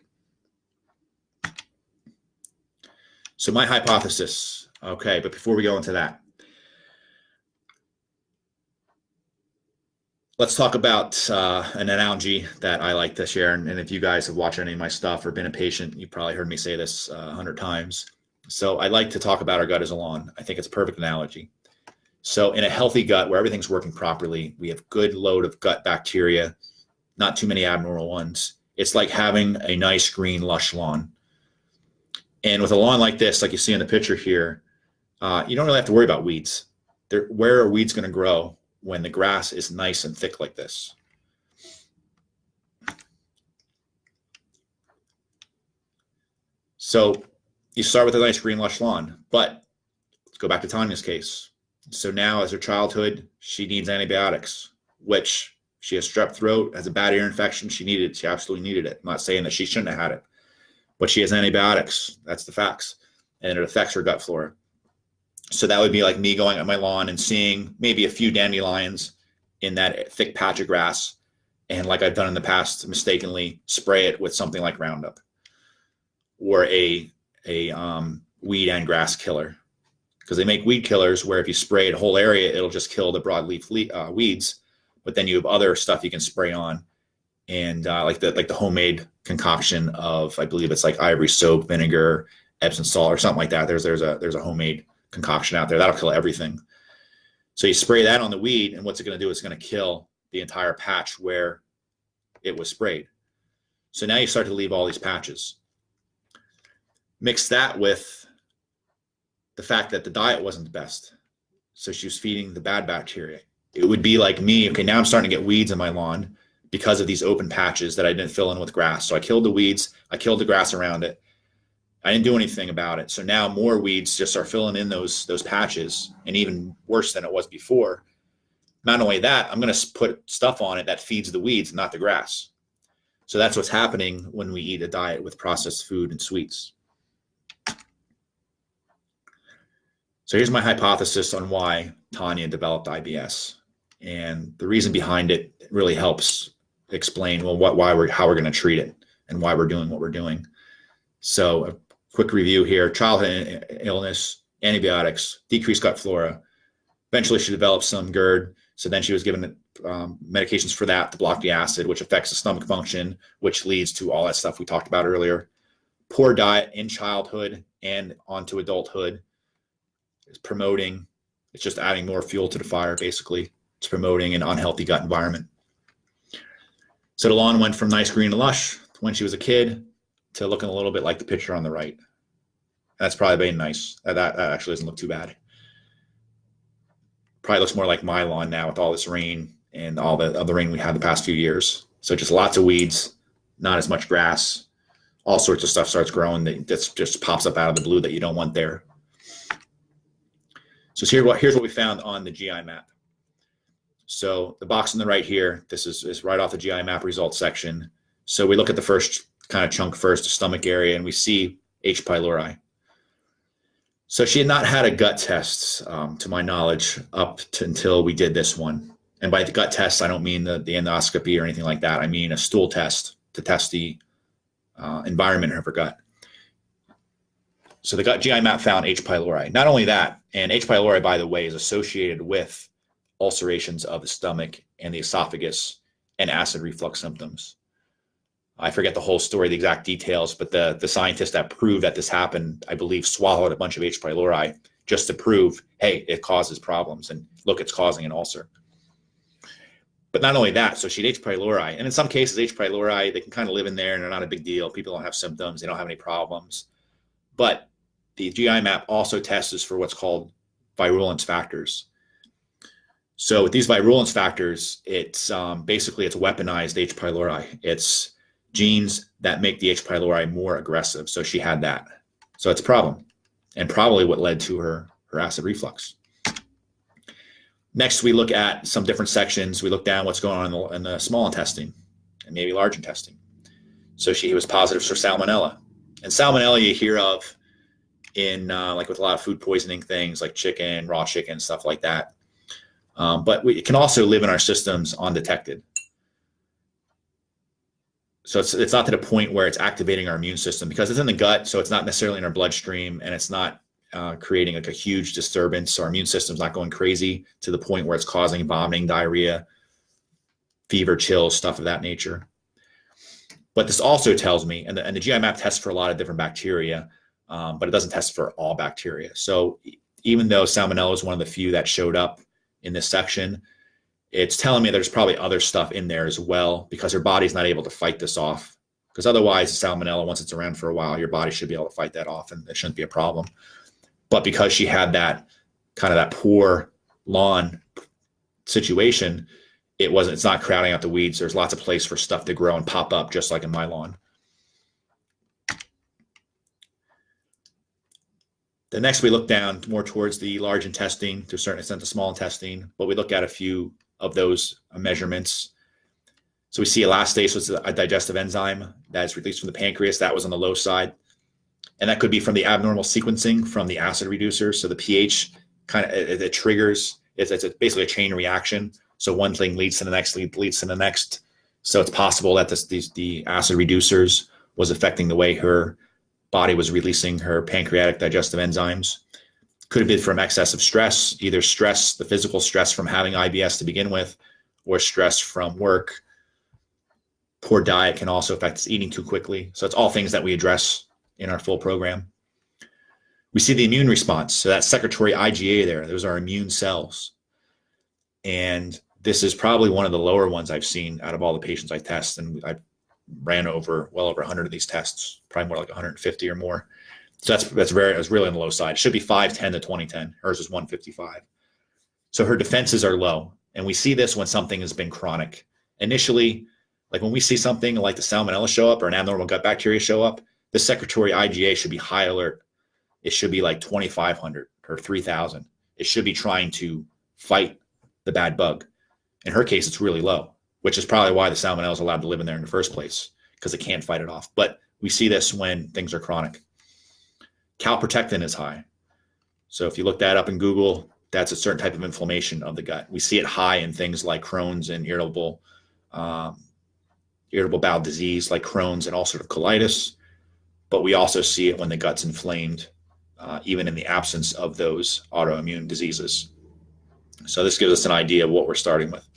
So my hypothesis, okay, but before we go into that, let's talk about an analogy that I like to share. And if you guys have watched any of my stuff or been a patient, you've probably heard me say this 100 times. So I like to talk about our gut as a lawn. I think it's a perfect analogy. So in a healthy gut where everything's working properly, we have good load of gut bacteria, not too many abnormal ones. It's like having a nice green lush lawn. And with a lawn like this, like you see in the picture here, you don't really have to worry about weeds. Where are weeds going to grow when the grass is nice and thick like this? So you start with a nice green lush lawn, but let's go back to Tanya's case. So now as her childhood, she needs antibiotics, which she has strep throat, has a bad ear infection. She needed it. She absolutely needed it. I'm not saying that she shouldn't have had it, but she has antibiotics. That's the facts. And it affects her gut flora. So that would be like me going on my lawn and seeing maybe a few dandelions in that thick patch of grass. And like I've done in the past, mistakenly spray it with something like Roundup. or a weed and grass killer, because they make weed killers where if you spray a whole area, it'll just kill the broadleaf weeds, but then you have other stuff you can spray on, and like the homemade concoction of, I believe it's like ivory soap, vinegar, Epsom salt, or something like that. There's a homemade concoction out there that'll kill everything. So you spray that on the weed, and what's it going to do? It's going to kill the entire patch where it was sprayed. So now you start to leave all these patches. Mix that with the fact that the diet wasn't the best. So she was feeding the bad bacteria. It would be like me, okay, now I'm starting to get weeds in my lawn because of these open patches that I didn't fill in with grass. So I killed the weeds, I killed the grass around it. I didn't do anything about it. So now more weeds just are filling in those patches, and even worse than it was before. Not only that, I'm going to put stuff on it that feeds the weeds, not the grass. So that's what's happening when we eat a diet with processed food and sweets. So here's my hypothesis on why Tanya developed IBS. And the reason behind it really helps explain, well, how we're going to treat it and why we're doing what we're doing. So a quick review here: childhood illness, antibiotics, decreased gut flora. Eventually she developed some GERD. So then she was given medications for that to block the acid, which affects the stomach function, which leads to all that stuff we talked about earlier. Poor diet in childhood and onto adulthood is promoting, it's just adding more fuel to the fire, basically. It's promoting an unhealthy gut environment. So the lawn went from nice green and lush when she was a kid to looking a little bit like the picture on the right. That's probably been nice. That actually doesn't look too bad. Probably looks more like my lawn now with all this rain and all the rain we had the past few years. So just lots of weeds, not as much grass, all sorts of stuff starts growing that just pops up out of the blue that you don't want there. So here's what we found on the GI map. So the box on the right here, this is right off the GI map results section. So we look at the first kind of chunk first, the stomach area, and we see H. pylori. So she had not had a gut test, to my knowledge, until we did this one. And by the gut test, I don't mean the endoscopy or anything like that. I mean a stool test to test the environment of her gut. So the gut GI map found H. pylori. Not only that, and H. pylori, by the way, is associated with ulcerations of the stomach and the esophagus and acid reflux symptoms. I forget the whole story, the exact details, but the scientist that proved that this happened, I believe, swallowed a bunch of H. pylori just to prove, hey, it causes problems, and look, it's causing an ulcer. But not only that, so she had H. pylori, and in some cases, H. pylori, they can kind of live in there and they're not a big deal. People don't have symptoms, they don't have any problems. But the GI map also tests for what's called virulence factors. So with these virulence factors, it's basically it's weaponized H. pylori. It's genes that make the H. pylori more aggressive. So she had that. So it's a problem, and probably what led to her acid reflux. Next, we look at some different sections. We look down what's going on in the small intestine and maybe large intestine. So she was positive for salmonella. And salmonella you hear of in like with a lot of food poisoning things like chicken, raw chicken, stuff like that. But it can also live in our systems undetected. So it's not to the point where it's activating our immune system because it's in the gut, so it's not necessarily in our bloodstream, and it's not creating like a huge disturbance. So our immune system's not going crazy to the point where it's causing vomiting, diarrhea, fever, chills, stuff of that nature. But this also tells me, and the GI map tests for a lot of different bacteria, but it doesn't test for all bacteria. So even though salmonella is one of the few that showed up in this section, it's telling me there's probably other stuff in there as well because her body's not able to fight this off. Because otherwise, the salmonella, once it's around for a while, your body should be able to fight that off and it shouldn't be a problem. But because she had that kind of that poor lawn situation, it's not crowding out the weeds. There's lots of place for stuff to grow and pop up just like in my lawn. The next, we look down more towards the large intestine, to a certain extent the small intestine, but we look at a few of those measurements. So we see elastase, which is a digestive enzyme that's released from the pancreas. That was on the low side. And that could be from the abnormal sequencing from the acid reducer. So the pH kind of, it triggers, it's basically a chain reaction. So one thing leads to the next, leads to the next. So it's possible that the acid reducers was affecting the way her body was releasing her pancreatic digestive enzymes. Could have been from excessive stress, either stress, the physical stress from having IBS to begin with, or stress from work. Poor diet can also affect us, eating too quickly. So it's all things that we address in our full program. We see the immune response. So that secretory IgA there, those are immune cells. And this is probably one of the lower ones I've seen out of all the patients I test. And I ran well over 100 of these tests, probably more like 150 or more. So that's really on the low side. It should be 510 to 2010. Hers is 155. So her defenses are low. And we see this when something has been chronic. Initially, like when we see something like the salmonella show up or an abnormal gut bacteria show up, the secretory IgA should be high alert. It should be like 2,500 or 3,000. It should be trying to fight the bad bug. In her case, it's really low, which is probably why the salmonella is allowed to live in there in the first place, because it can't fight it off. But we see this when things are chronic. Calprotectin is high. So if you look that up in Google, that's a certain type of inflammation of the gut. We see it high in things like Crohn's and irritable bowel disease like Crohn's and ulcerative colitis. But we also see it when the gut's inflamed, even in the absence of those autoimmune diseases. So this gives us an idea of what we're starting with.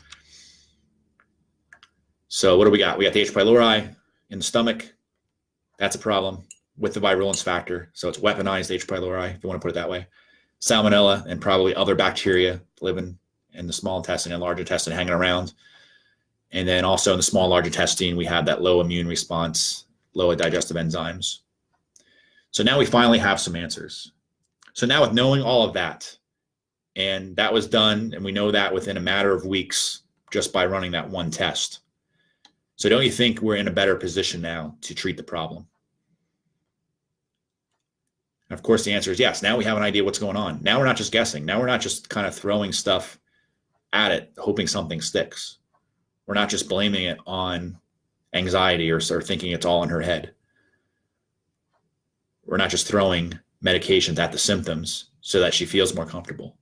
So what do we got? We got the H. pylori in the stomach. That's a problem with the virulence factor. So it's weaponized H. pylori, if you want to put it that way. Salmonella and probably other bacteria living in the small intestine and large intestine hanging around. And then also in the small, large intestine, we have that low immune response, low digestive enzymes. So now we finally have some answers. So now with knowing all of that, and that was done, and we know that within a matter of weeks, just by running that one test. So don't you think we're in a better position now to treat the problem? And of course, the answer is yes. Now we have an idea what's going on. Now we're not just guessing. Now we're not just kind of throwing stuff at it, hoping something sticks. We're not just blaming it on anxiety or thinking it's all in her head. We're not just throwing medications at the symptoms so that she feels more comfortable.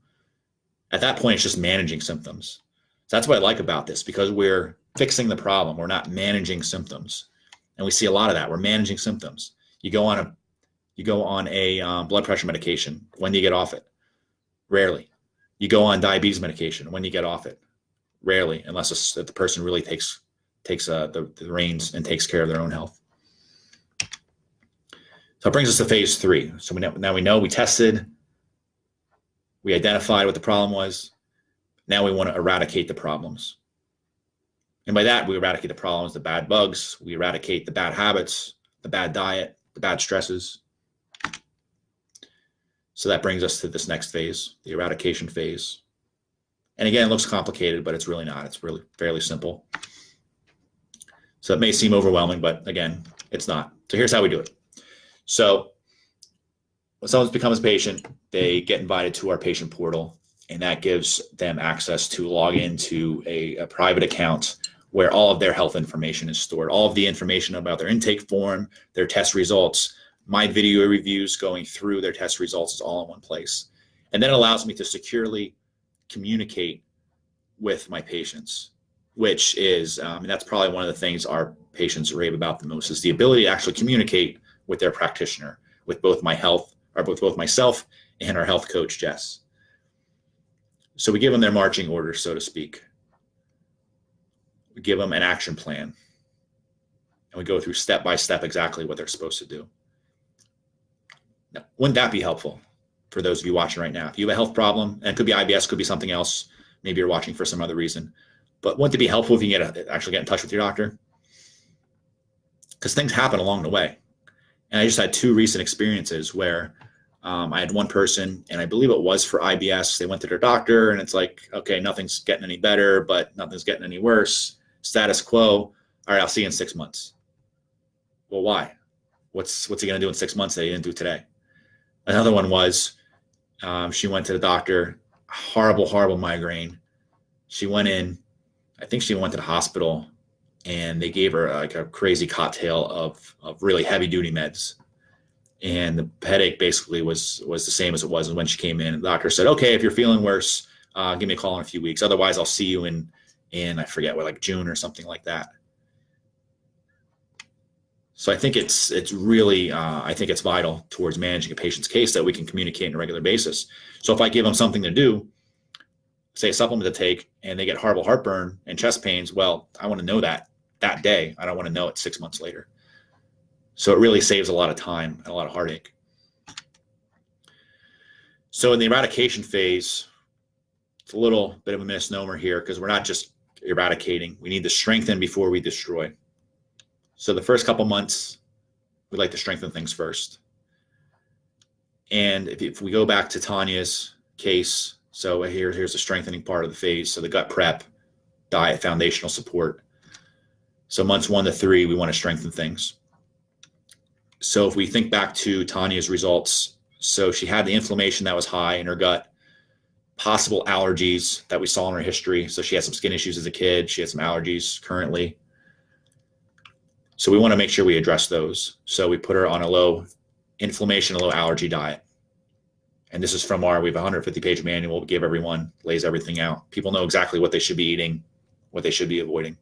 At that point, it's just managing symptoms. So that's what I like about this, because we're fixing the problem. We're not managing symptoms. And we see a lot of that. We're managing symptoms. You go on a blood pressure medication. When do you get off it? Rarely. You go on diabetes medication. When do you get off it? Rarely, unless the person really takes the reins and takes care of their own health. So it brings us to phase 3. So now we know we tested, we identified what the problem was. Now we want to eradicate the problems. And by that, we eradicate the problems, the bad bugs, we eradicate the bad habits, the bad diet, the bad stresses. So that brings us to this next phase, the eradication phase. And again, it looks complicated, but it's really not. It's really fairly simple. So it may seem overwhelming, but again, it's not. So here's how we do it. So when someone becomes a patient, they get invited to our patient portal, and that gives them access to log into a private account where all of their health information is stored. All of the information about their intake form, their test results, my video reviews going through their test results is all in one place. And then it allows me to securely communicate with my patients, which is, that's probably one of the things our patients rave about the most, is the ability to actually communicate with their practitioner, with both both myself and our health coach, Jess. So we give them their marching orders, so to speak. We give them an action plan, and we go through step by step exactly what they're supposed to do. Now, wouldn't that be helpful for those of you watching right now? If you have a health problem, and it could be IBS, could be something else, maybe you're watching for some other reason, but wouldn't it be helpful if you can actually get in touch with your doctor? Because things happen along the way. And I just had 2 recent experiences where I had one person, and I believe it was for IBS. They went to their doctor, and it's like, okay, nothing's getting any better, but nothing's getting any worse. Status quo. All right, I'll see you in 6 months. Well, why? What's he going to do in 6 months that he didn't do today? Another one was she went to the doctor, horrible migraine. She went in, I think she went to the hospital, and they gave her like a crazy cocktail of really heavy duty meds. And the headache basically was the same as it was when she came in. The doctor said, okay, if you're feeling worse, give me a call in a few weeks. Otherwise, I'll see you in I forget what, like June or something like that. So I think it's really I think it's vital towards managing a patient's case that we can communicate on a regular basis. So if I give them something to do, say a supplement to take, and they get horrible heartburn and chest pains, well, I want to know that day. I don't want to know it 6 months later. So it really saves a lot of time and a lot of heartache. So in the eradication phase, it's a little bit of a misnomer here because we're not just eradicating. We need to strengthen before we destroy. So the first couple months, we like to strengthen things first. And if we go back to Tanya's case, so here's the strengthening part of the phase. So the gut prep, diet, foundational support. So months 1 to 3, we want to strengthen things. So if we think back to Tanya's results, so she had the inflammation that was high in her gut, possible allergies that we saw in her history. So she had some skin issues as a kid. She had some allergies currently. So we want to make sure we address those. So we put her on a low inflammation, a low allergy diet. And this is from we have a 150-page manual we give everyone, lays everything out. People know exactly what they should be eating, what they should be avoiding.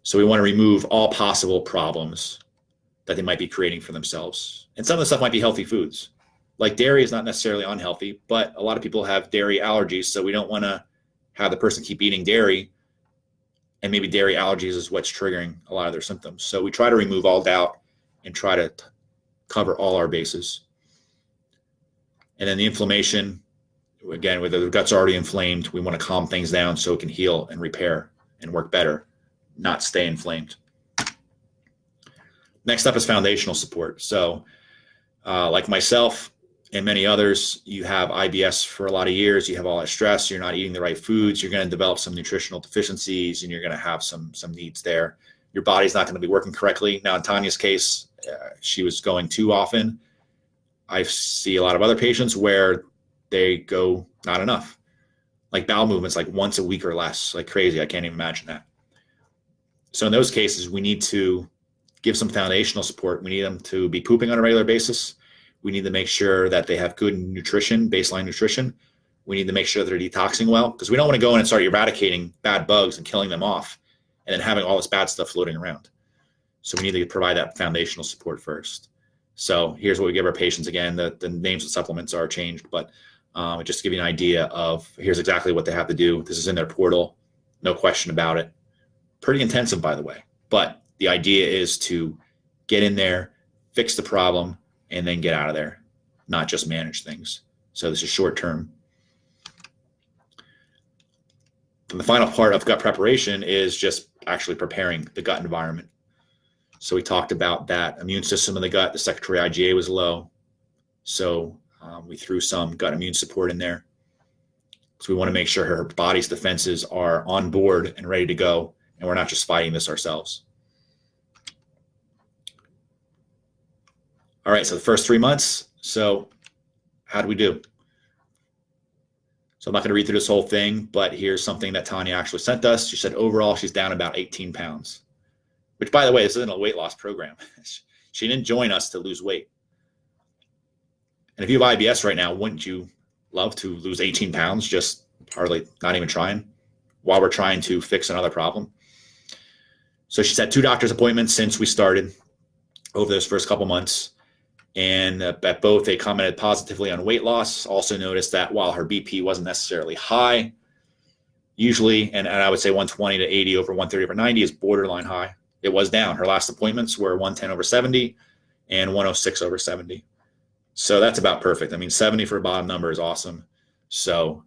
So we want to remove all possible problems that they might be creating for themselves. And some of the stuff might be healthy foods. Like dairy is not necessarily unhealthy, but a lot of people have dairy allergies. So we don't want to have the person keep eating dairy, and maybe dairy allergies is what's triggering a lot of their symptoms. So we try to remove all doubt and try to cover all our bases. And then the inflammation, again, whether the gut's already inflamed, we want to calm things down so it can heal and repair and work better, not stay inflamed. Next up is foundational support. So like myself and many others, you have IBS for a lot of years, you have all that stress, you're not eating the right foods, you're going to develop some nutritional deficiencies, and you're going to have some needs there. Your body's not going to be working correctly. Now in Tanya's case, she was going too often. I see a lot of other patients where they go not enough, like bowel movements, like once a week or less, like crazy. I can't even imagine that. So in those cases, we need to give some foundational support. We need them to be pooping on a regular basis. We need to make sure that they have good nutrition, baseline nutrition. We need to make sure that they're detoxing well, because we don't want to go in and start eradicating bad bugs and killing them off and then having all this bad stuff floating around. So we need to provide that foundational support first. So here's what we give our patients. Again, the names of supplements are changed, but just to give you an idea of here's exactly what they have to do. This is in their portal, no question about it. Pretty intensive, by the way, but the idea is to get in there, fix the problem, and then get out of there, not just manage things. So this is short term. And the final part of gut preparation is just actually preparing the gut environment. So we talked about that immune system in the gut. The secretory IgA was low. So we threw some gut immune support in there. So we want to make sure her body's defenses are on board and ready to go, and we're not just fighting this ourselves. All right, so the first 3 months. So how do we do? So I'm not going to read through this whole thing, but here's something that Tanya actually sent us. She said overall she's down about 18 pounds, which, by the way, this isn't a weight loss program. She didn't join us to lose weight. And if you have IBS right now, wouldn't you love to lose 18 pounds, just hardly not even trying, while we're trying to fix another problem? So she's had 2 doctor's appointments since we started over those first couple months. And at both, they commented positively on weight loss. Also noticed that while her BP wasn't necessarily high, usually, and I would say 120 to 80 over 130 over 90 is borderline high. It was down. Her last appointments were 110 over 70 and 106 over 70. So that's about perfect. I mean, 70 for a bottom number is awesome. So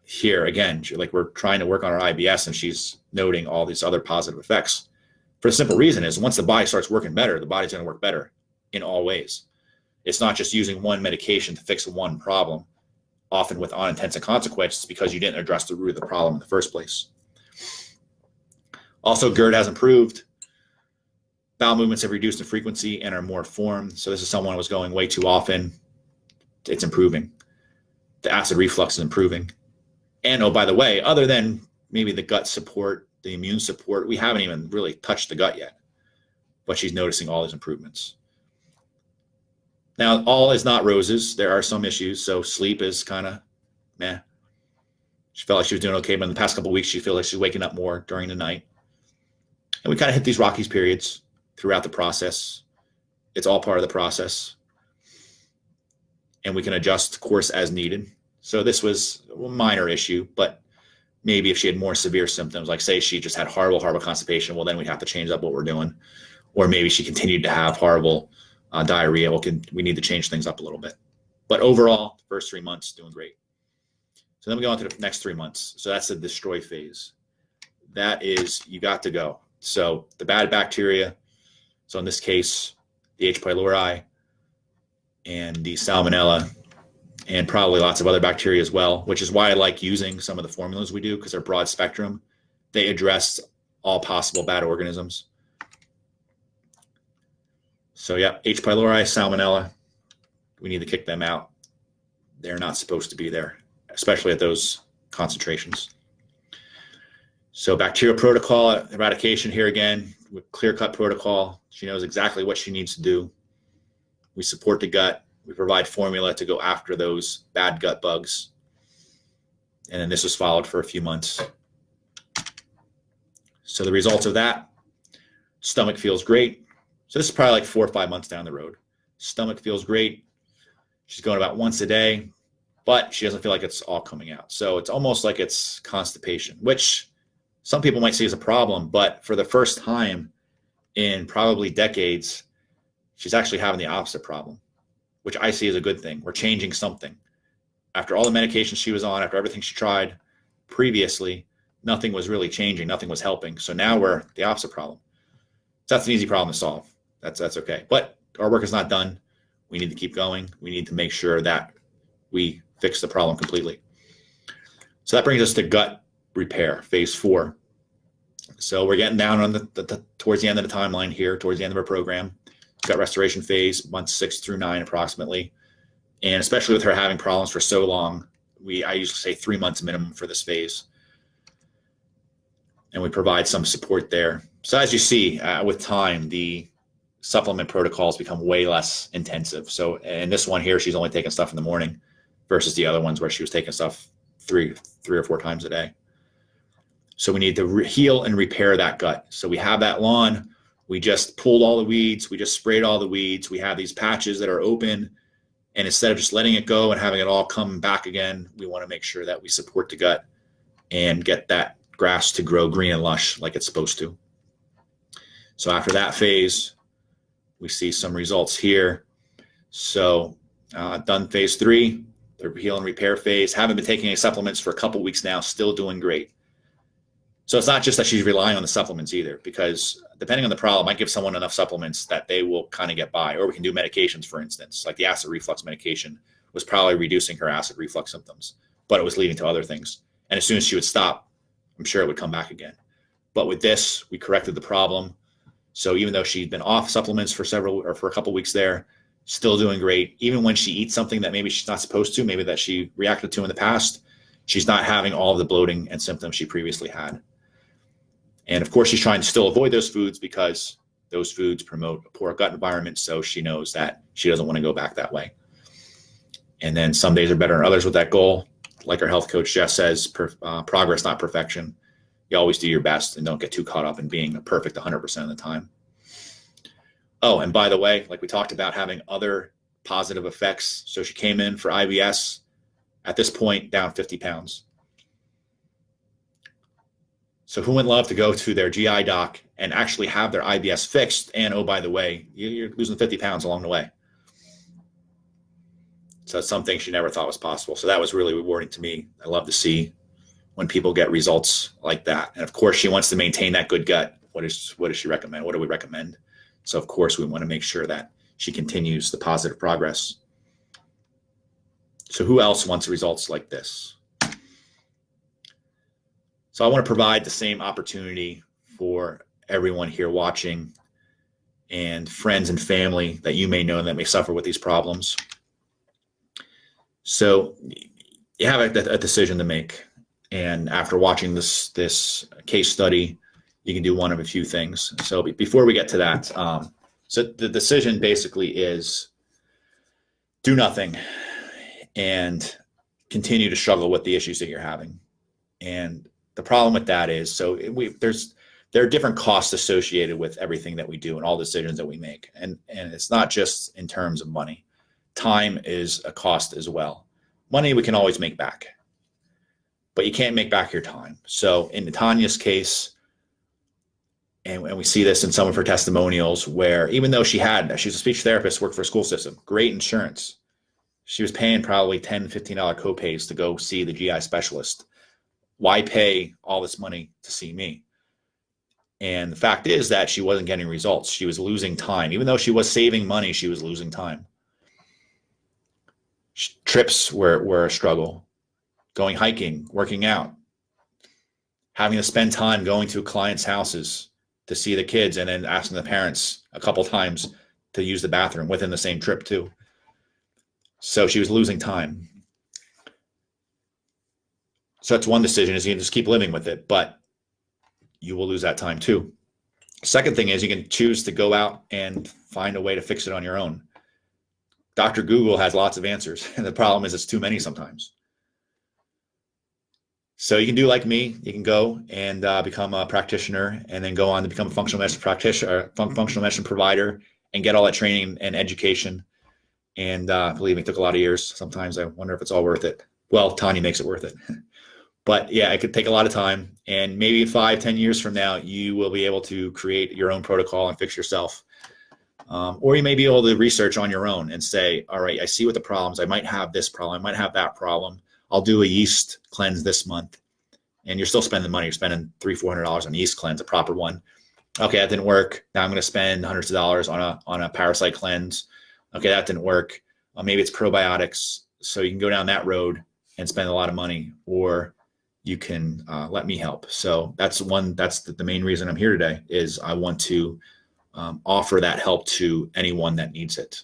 here, again, like we're trying to work on her IBS, and she's noting all these other positive effects. For the simple reason is once the body starts working better, the body's going to work better in all ways. It's not just using one medication to fix one problem, often with unintended consequences because you didn't address the root of the problem in the first place. Also, GERD has improved. Bowel movements have reduced in frequency and are more formed. So this is someone who was going way too often. It's improving. The acid reflux is improving. And oh, by the way, other than maybe the gut support, the immune support, we haven't even really touched the gut yet. But she's noticing all these improvements. Now, all is not roses. There are some issues. So sleep is kind of meh. She felt like she was doing okay, but in the past couple of weeks, she feels like she's waking up more during the night. And we kind of hit these rocky periods. throughout the process. It's all part of the process. And we can adjust course as needed. So this was a minor issue, but maybe if she had more severe symptoms, like say she just had horrible constipation, well, then we'd have to change up what we're doing. Or maybe she continued to have horrible diarrhea. We need to change things up a little bit. But overall, the first 3 months, doing great. So then we go on to the next 3 months. So that's the destroy phase. That is, you got to go. So the bad bacteria, so in this case, the H. pylori and the salmonella, and probably lots of other bacteria as well, which is why I like using some of the formulas we do, because they're broad spectrum. They address all possible bad organisms. So yeah, H. pylori, salmonella, we need to kick them out. They're not supposed to be there, especially at those concentrations. So bacterial protocol eradication here again, with clear-cut protocol. She knows exactly what she needs to do. We support the gut. We provide formula to go after those bad gut bugs. And then this was followed for a few months. So the results of that, stomach feels great. So this is probably like 4 or 5 months down the road. Stomach feels great. She's going about once a day, but she doesn't feel like it's all coming out. So it's almost like it's constipation, which some people might see as a problem, but for the first time in probably decades, she's actually having the opposite problem, which I see as a good thing. We're changing something. After all the medications she was on, after everything she tried previously, nothing was really changing. Nothing was helping. So now we're the opposite problem. So that's an easy problem to solve. That's okay. But our work is not done. We need to keep going. We need to make sure that we fix the problem completely. So that brings us to gut repair, phase 4. So we're getting down on towards the end of the timeline here, towards the end of our program. Gut restoration phase, months 6 through 9 approximately. And especially with her having problems for so long, I usually say 3 months minimum for this phase. And we provide some support there. So as you see, with time, the supplement protocols become way less intensive. So in this one here, she's only taking stuff in the morning versus the other ones where she was taking stuff three or 4 times a day. So we need to heal and repair that gut. So we have that lawn. We just pulled all the weeds. We just sprayed all the weeds. We have these patches that are open. And instead of just letting it go and having it all come back again, we want to make sure that we support the gut and get that grass to grow green and lush like it's supposed to. So after that phase, we see some results here. So done phase 3, the heal and repair phase. Haven't been taking any supplements for a couple weeks now, still doing great. So it's not just that she's relying on the supplements either, because depending on the problem, I give someone enough supplements that they will kind of get by, or we can do medications, for instance, like the acid reflux medication was probably reducing her acid reflux symptoms, but it was leading to other things. And as soon as she would stop, I'm sure it would come back again. But with this, we corrected the problem. So even though she'd been off supplements for a couple weeks there, still doing great. Even when she eats something that maybe she's not supposed to, maybe that she reacted to in the past, she's not having all of the bloating and symptoms she previously had. And of course, she's trying to still avoid those foods because those foods promote a poor gut environment. So she knows that she doesn't want to go back that way. And then some days are better than others with that goal. Like our health coach, Jess, says, progress, not perfection. You always do your best and don't get too caught up in being perfect 100% of the time. Oh, and by the way, like we talked about having other positive effects. So she came in for IBS, at this point, down 50 pounds. So who wouldn't love to go to their GI doc and actually have their IBS fixed? And oh, by the way, you're losing 50 pounds along the way. So it's something she never thought was possible. So that was really rewarding to me. I love to see when people get results like that. And of course, she wants to maintain that good gut. What does she recommend? What do we recommend? So of course, we want to make sure that she continues the positive progress. So who else wants results like this? So I want to provide the same opportunity for everyone here watching and friends and family that you may know that may suffer with these problems. So you have a decision to make. And after watching this case study, you can do one of a few things. So before we get to that, so the decision basically is do nothing and continue to struggle with the issues that you're having. And the problem with that is, so there's there are different costs associated with everything that we do and all decisions that we make. And it's not just in terms of money. Time is a cost as well. Money we can always make back, but you can't make back your time. So in Tanya's case, and we see this in some of her testimonials, where even though she's a speech therapist, worked for a school system, great insurance, she was paying probably $10, $15 copays to go see the GI specialist. Why pay all this money to see me? And the fact is that she wasn't getting results. She was losing time. Even though she was saving money, she was losing time. Trips were a struggle. Going hiking, working out, having to spend time going to clients' houses to see the kids, and then asking the parents a couple times to use the bathroom within the same trip too. So she was losing time. So that's one decision, is you can just keep living with it, but you will lose that time too. Second thing is you can choose to go out and find a way to fix it on your own. Dr. Google has lots of answers, and the problem is it's too many sometimes. So you can do like me. You can go and become a practitioner, and then go on to become a functional medicine practitioner, functional medicine provider, and get all that training and education. And believe me, it took a lot of years. Sometimes I wonder if it's all worth it. Well, Tanya makes it worth it. But yeah, it could take a lot of time. And maybe 5-10 years from now, you will be able to create your own protocol and fix yourself. Or you may be able to research on your own and say, all right, I see what the problems, I might have this problem, I might have that problem. I'll do a yeast cleanse this month. And you're still spending money. You're spending $300-400 on a yeast cleanse, a proper one. Okay, that didn't work. Now I'm going to spend hundreds of dollars on a parasite cleanse. Okay, that didn't work. Maybe it's probiotics. So you can go down that road and spend a lot of money, or you can let me help. So that's the main reason I'm here today, is I want to offer that help to anyone that needs it.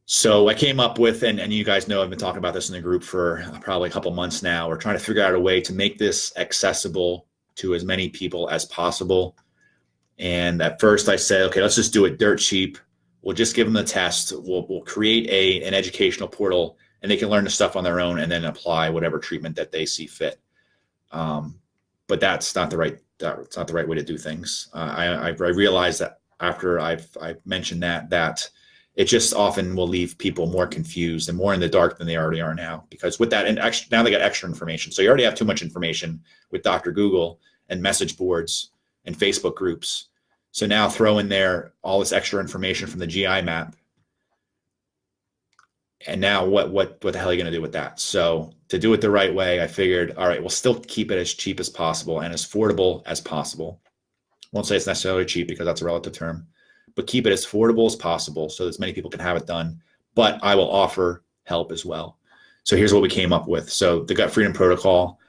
So I came up with, and you guys know I've been talking about this in the group for probably a couple months now. We're trying to figure out a way to make this accessible to as many people as possible. And at first I said, okay, let's just do it dirt cheap. We'll just give them the test. We'll create an educational portal, and they can learn the stuff on their own and then apply whatever treatment that they see fit. But that's not the right way to do things. I realized that after I've mentioned that it just often will leave people more confused and more in the dark than they already are now. Because with that, and actually now they got extra information. So you already have too much information with Dr. Google and message boards and Facebook groups. So now throw in there all this extra information from the GI map. And now what the hell are you going to do with that? So to do it the right way, I figured, all right, we'll still keep it as cheap as possible and as affordable as possible. I won't say it's necessarily cheap, because that's a relative term, but keep it as affordable as possible so that as many people can have it done. But I will offer help as well. So here's what we came up with. So the Gut Freedom Protocol,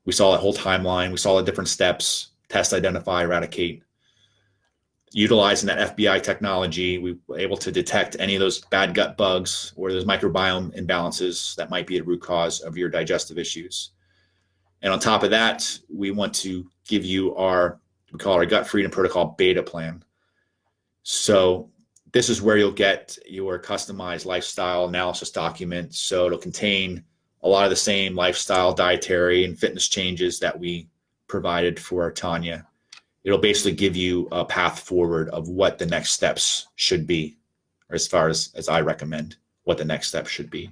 we saw that whole timeline. We saw the different steps: test, identify, eradicate. Utilizing that FBI technology, we were able to detect any of those bad gut bugs or those microbiome imbalances that might be the root cause of your digestive issues. And on top of that, we want to give you we call our Gut Freedom Protocol beta plan. So this is where you'll get your customized lifestyle analysis document. So it'll contain a lot of the same lifestyle, dietary, and fitness changes that we provided for Tanya. It'll basically give you a path forward of what the next steps should be, or as far as I recommend what the next steps should be.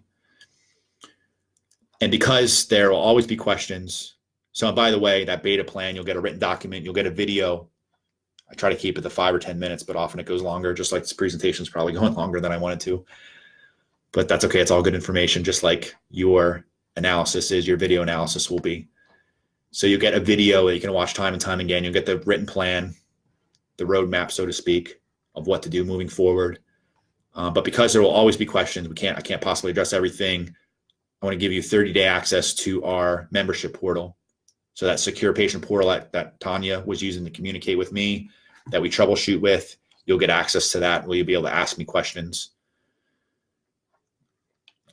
And because there will always be questions. So by the way, that beta plan, you'll get a written document, you'll get a video. I try to keep it to 5 or 10 minutes, but often it goes longer, just like this presentation is probably going longer than I wanted to. But that's okay. It's all good information, just like your analysis is, your video analysis will be. So you get a video that you can watch time and time again. You'll get the written plan, the roadmap, so to speak, of what to do moving forward. But because there will always be questions, I can't possibly address everything. I want to give you 30-day access to our membership portal. So that secure patient portal that Tanya was using to communicate with me, that we troubleshoot with, you'll get access to that, where you'll be able to ask me questions.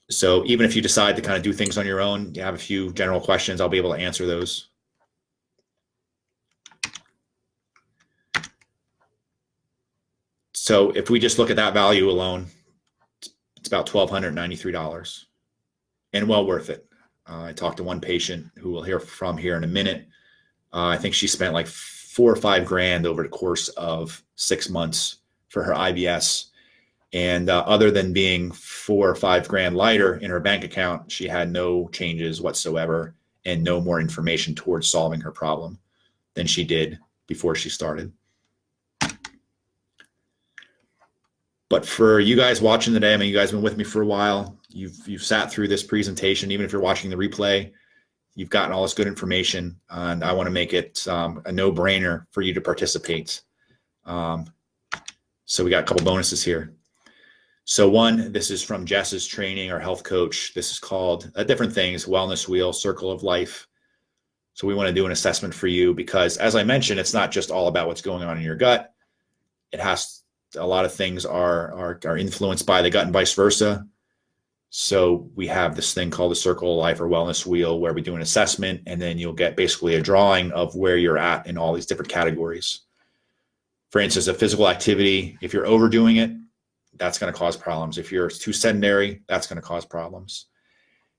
So even if you decide to kind of do things on your own, you have a few general questions, I'll be able to answer those. So if we just look at that value alone, it's about $1,293 and well worth it. I talked to one patient who we'll hear from here in a minute. I think she spent like 4 or 5 grand over the course of 6 months for her IBS. And other than being 4 or 5 grand lighter in her bank account, she had no changes whatsoever and no more information towards solving her problem than she did before she started. But for you guys watching today, I mean, you guys have been with me for a while. You've sat through this presentation. Even if you're watching the replay, you've gotten all this good information, and I want to make it a no-brainer for you to participate. So we got a couple bonuses here. So one, this is from Jess's training, our health coach. This is called different things, wellness wheel, circle of life. So we want to do an assessment for you because, as I mentioned, it's not just all about what's going on in your gut. It has a lot of things are influenced by the gut and vice versa. So we have this thing called the circle of life or wellness wheel where we do an assessment, and then you'll get basically a drawing of where you're at in all these different categories. For instance, a physical activity, if you're overdoing it, that's going to cause problems. If you're too sedentary, that's going to cause problems.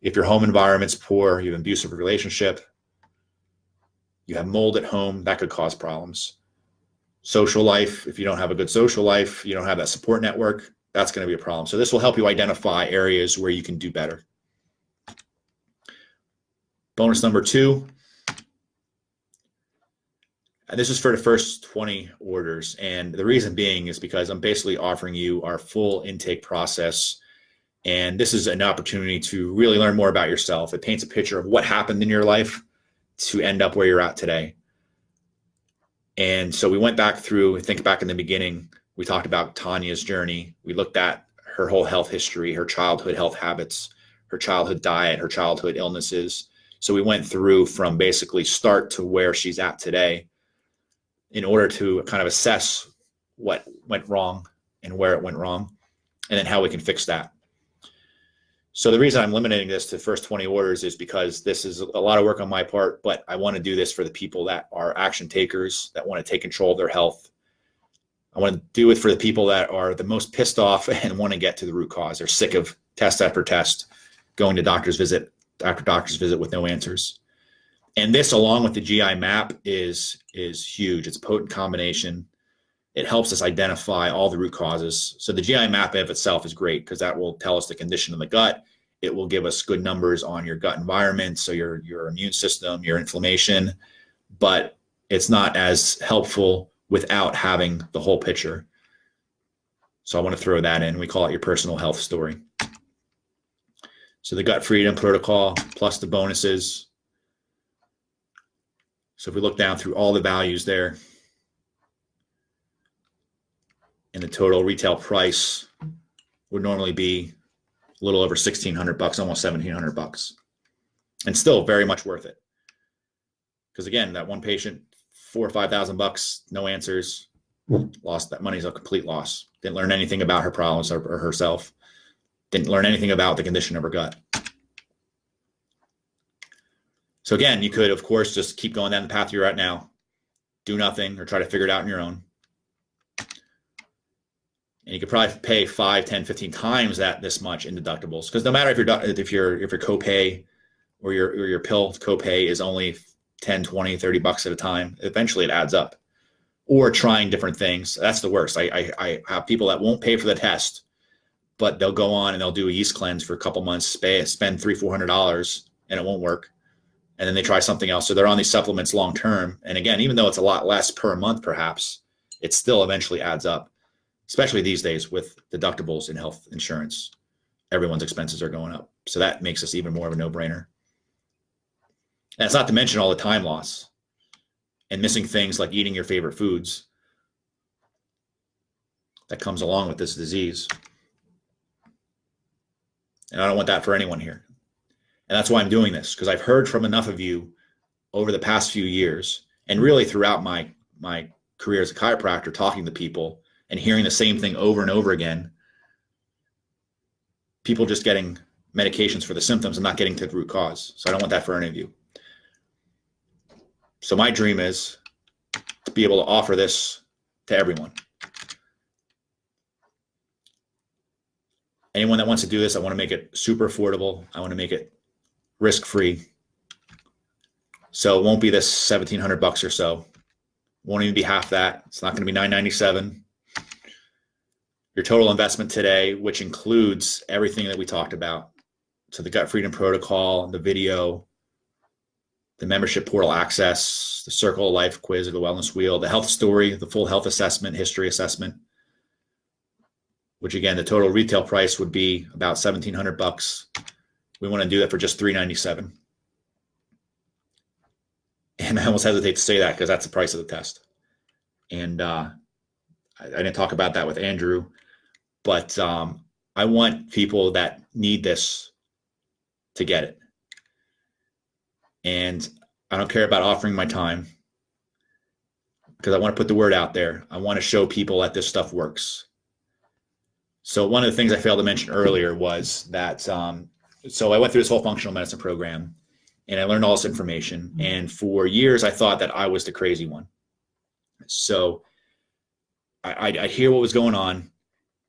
If your home environment's poor, you have an abusive relationship, you have mold at home, that could cause problems. Social life, if you don't have a good social life, you don't have that support network, that's going to be a problem. So this will help you identify areas where you can do better. Bonus number 2. And this is for the first 20 orders. And the reason being is because I'm basically offering you our full intake process. And this is an opportunity to really learn more about yourself. It paints a picture of what happened in your life to end up where you're at today. And so we went back through, think back in the beginning, we talked about Tanya's journey. We looked at her whole health history, her childhood health habits, her childhood diet, her childhood illnesses. So we went through from basically start to where she's at today in order to kind of assess what went wrong and where it went wrong, and then how we can fix that. So the reason I'm limiting this to the first 20 orders is because this is a lot of work on my part, but I want to do this for the people that are action takers, that want to take control of their health. I want to do it for the people that are the most pissed off and want to get to the root cause. They're sick of test after test, going to doctor's visit after doctor's visit with no answers. And this, along with the GI map, is huge. It's a potent combination. It helps us identify all the root causes. So the GI map of itself is great because that will tell us the condition of the gut. It will give us good numbers on your gut environment, so your immune system, your inflammation, but it's not as helpful without having the whole picture. So I want to throw that in. We call it your personal health story. So the gut freedom protocol plus the bonuses. So if we look down through all the values there, and the total retail price would normally be a little over $1,600, almost $1,700, and still very much worth it. Because again, that one patient, $4,000 or $5,000, no answers, lost that money is a complete loss. Didn't learn anything about her problems or herself. Didn't learn anything about the condition of her gut. So again, you could, of course, just keep going down the path you're at now, do nothing, or try to figure it out on your own. And you could probably pay 5, 10, 15 times this much in deductibles. Because no matter if your copay or your pill copay is only 10, 20, 30 bucks at a time, eventually it adds up. Or trying different things. That's the worst. I have people that won't pay for the test, but they'll go on and they'll do a yeast cleanse for a couple months, spend $300, $400, and it won't work. And then they try something else. So they're on these supplements long term. And again, even though it's a lot less per month, perhaps, it still eventually adds up. Especially these days with deductibles in health insurance, everyone's expenses are going up. So that makes us even more of a no-brainer. And it's not to mention all the time loss and missing things like eating your favorite foods that comes along with this disease. And I don't want that for anyone here. And that's why I'm doing this, because I've heard from enough of you over the past few years, and really throughout my career as a chiropractor, talking to people and hearing the same thing over and over again, people just getting medications for the symptoms and not getting to the root cause. So I don't want that for any of you. So my dream is to be able to offer this to everyone. Anyone that wants to do this, I want to make it super affordable. I want to make it risk-free. So it won't be this $1,700 or so. Won't even be half that. It's not going to be $997. Your total investment today, which includes everything that we talked about, so the gut freedom protocol, the video, the membership portal access, the circle of life quiz or the wellness wheel, the health story, the full health assessment, history assessment, which again, the total retail price would be about $1,700. We want to do that for just $397. And I almost hesitate to say that because that's the price of the test. And I didn't talk about that with Andrew, but I want people that need this to get it. And I don't care about offering my time because I want to put the word out there. I want to show people that this stuff works. So one of the things I failed to mention earlier was that, so I went through this whole functional medicine program and I learned all this information. And for years, I thought that I was the crazy one. So I'd hear what was going on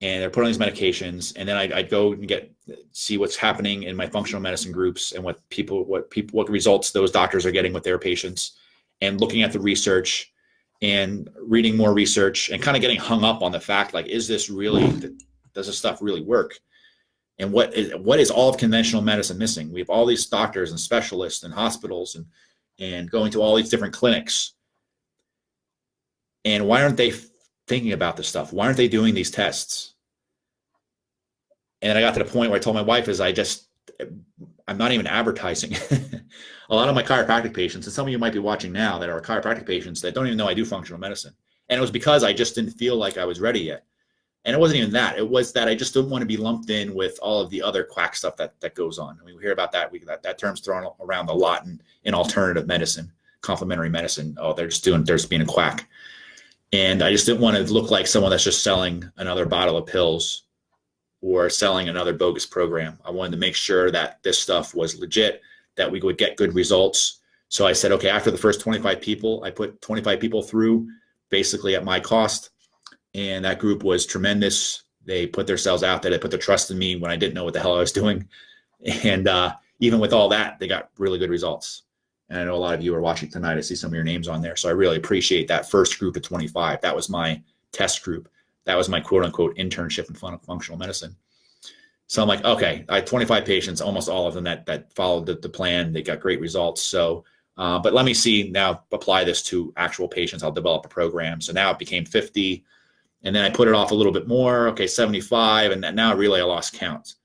and they're putting on these medications. And then I'd go and see what's happening in my functional medicine groups and what results those doctors are getting with their patients, and looking at the research and reading more research and kind of getting hung up on the fact, like, is this really, does this stuff really work? And what is all of conventional medicine missing? We have all these doctors and specialists and hospitals and going to all these different clinics. And why aren't they thinking about this stuff? Why aren't they doing these tests? And I got to the point where I told my wife I'm not even advertising. A lot of my chiropractic patients, and some of you might be watching now that are chiropractic patients that don't even know I do functional medicine. And it was because I just didn't feel like I was ready yet. And it wasn't even that. It was that I just didn't want to be lumped in with all of the other quack stuff that goes on. I mean, we hear about that. That term's thrown around a lot in alternative medicine, complementary medicine. Oh, they're just being a quack. And I just didn't want to look like someone that's just selling another bottle of pills or selling another bogus program. I wanted to make sure that this stuff was legit, that we would get good results. So I said, okay, after the first 25 people, I put 25 people through basically at my cost. And that group was tremendous. They put themselves out there. They put their trust in me when I didn't know what the hell I was doing. And even with all that, they got really good results. And I know a lot of you are watching tonight. I see some of your names on there. So I really appreciate that first group of 25. That was my test group. That was my quote unquote internship in functional medicine. So I'm like, okay, I had 25 patients, almost all of them that followed the plan. They got great results. So, but let me see now, apply this to actual patients. I'll develop a program. So now it became 50. And then I put it off a little bit more. Okay, 75. And now really I lost count.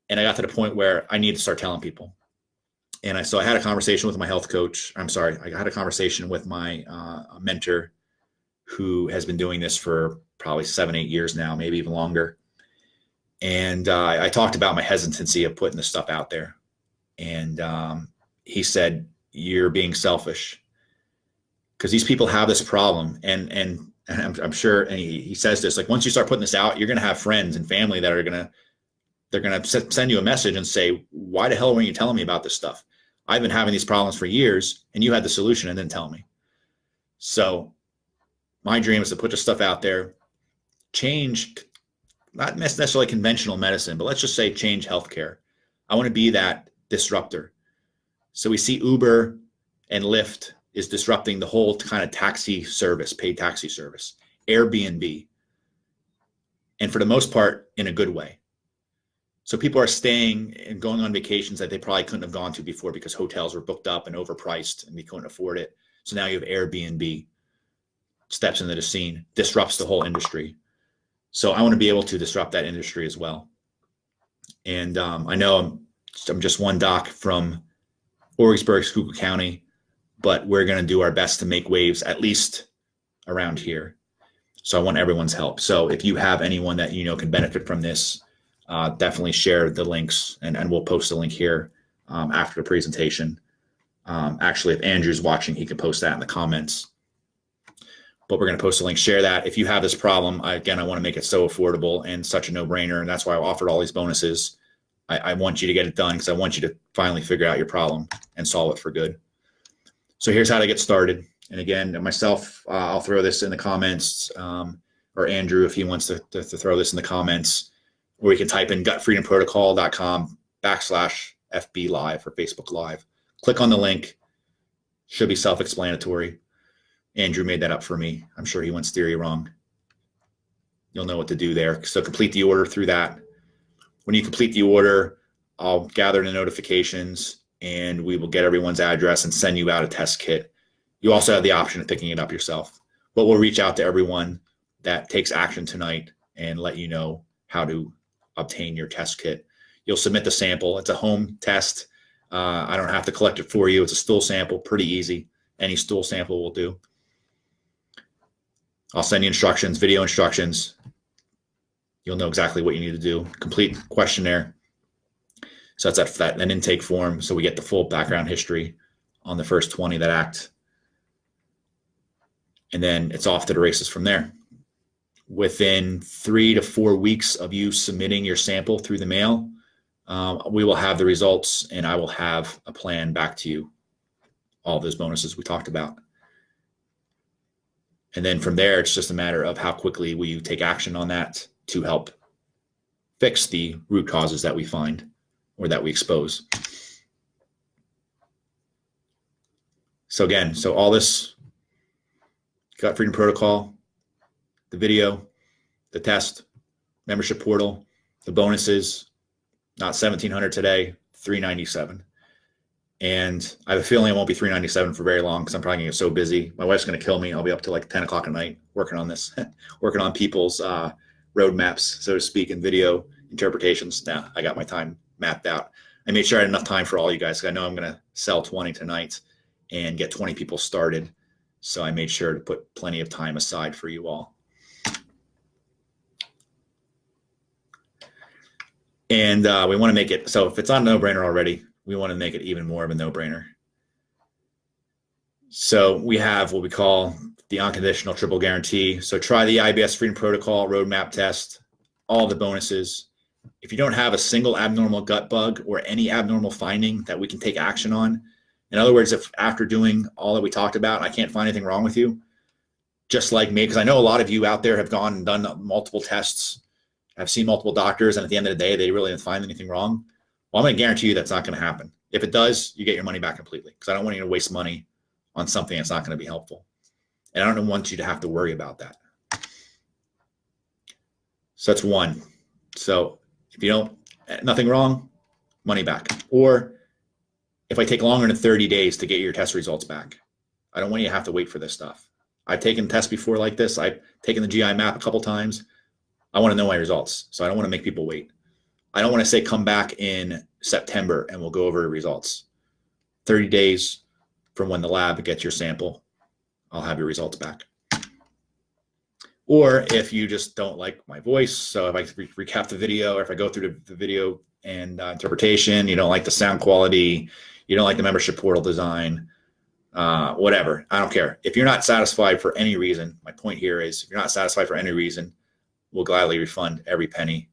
And I got to the point where I need to start telling people. And so I had a conversation with my health coach. I had a conversation with my mentor who has been doing this for probably 7-8 years now, maybe even longer. And I talked about my hesitancy of putting this stuff out there. And he said, you're being selfish because these people have this problem. And I'm sure, and he says this, like, once you start putting this out, you're going to have friends and family that are they're going to send you a message and say, why the hell weren't you telling me about this stuff? I've been having these problems for years and you had the solution and didn't tell me. So my dream is to put this stuff out there, change, not necessarily conventional medicine, but let's just say change healthcare. I want to be that disruptor. So we see Uber and Lyft is disrupting the whole kind of taxi service, paid taxi service, Airbnb. And for the most part, in a good way. So people are staying and going on vacations that they probably couldn't have gone to before because hotels were booked up and overpriced and we couldn't afford it. So now you have Airbnb, steps into the scene, disrupts the whole industry. So I want to be able to disrupt that industry as well. And I know I'm just one doc from Origsburg, Schuylkill County, but we're going to do our best to make waves at least around here. So I want everyone's help. So if you have anyone that you know can benefit from this, definitely share the links, and we'll post a link here after the presentation. Actually, if Andrew's watching, he can post that in the comments. But we're going to post a link, share that. If you have this problem, I want to make it so affordable and such a no-brainer, and that's why I offered all these bonuses. I want you to get it done because I want you to finally figure out your problem and solve it for good. So here's how to get started. And again, myself, I'll throw this in the comments, or Andrew, if he wants to throw this in the comments, or you can type in gutfreedomprotocol.com/FB Live or Facebook Live. Click on the link, Should be self-explanatory. Andrew made that up for me. I'm sure he went theory wrong. You'll know what to do there. So complete the order through that. When you complete the order, I'll gather the notifications and we will get everyone's address and send you out a test kit. You also have the option of picking it up yourself, but we'll reach out to everyone that takes action tonight and let you know how to obtain your test kit. You'll submit the sample. It's a home test. I don't have to collect it for you. It's a stool sample, pretty easy. Any stool sample will do. I'll send you instructions, video instructions. You'll know exactly what you need to do. Complete questionnaire. So that's an intake form. So we get the full background history on the first 20 that act. And then it's off to the races from there. Within 3 to 4 weeks of you submitting your sample through the mail, we will have the results and I will have a plan back to you. All those bonuses we talked about. And then from there, it's just a matter of how quickly will you take action on that to help fix the root causes that we find or that we expose. So again, so all this gut freedom protocol, the video, the test, membership portal, the bonuses, not $1,700 today, $397. And I have a feeling it won't be $397 for very long because I'm probably gonna get so busy. My wife's gonna kill me. I'll be up to like 10 o'clock at night working on this, working on people's roadmaps, so to speak, and video interpretations. Now I got my time mapped out. I made sure I had enough time for all you guys because I know I'm gonna sell 20 tonight and get 20 people started. So I made sure to put plenty of time aside for you all. And we want to make it, so if it's not a no-brainer already, we want to make it even more of a no-brainer. So we have what we call the unconditional triple guarantee. So try the IBS Freedom Protocol roadmap test, all the bonuses. If you don't have a single abnormal gut bug or any abnormal finding that we can take action on, in other words, if after doing all that we talked about, I can't find anything wrong with you, just like me, because I know a lot of you out there have gone and done multiple tests. I've seen multiple doctors, and at the end of the day, they really didn't find anything wrong. Well, I'm going to guarantee you that's not going to happen. If it does, you get your money back completely, because I don't want you to waste money on something that's not going to be helpful. And I don't want you to have to worry about that. So that's one. So if you don't, nothing wrong, money back. Or if I take longer than 30 days to get your test results back, I don't want you to have to wait for this stuff. I've taken tests before like this. I've taken the GI map a couple times. I want to know my results. So I don't want to make people wait. I don't want to say come back in September and we'll go over the results. 30 days from when the lab gets your sample, I'll have your results back. Or if you just don't like my voice, so if I recap the video, or if I go through the video and interpretation, you don't like the sound quality, you don't like the membership portal design, whatever, I don't care. If you're not satisfied for any reason, my point here is if you're not satisfied for any reason, we'll gladly refund every penny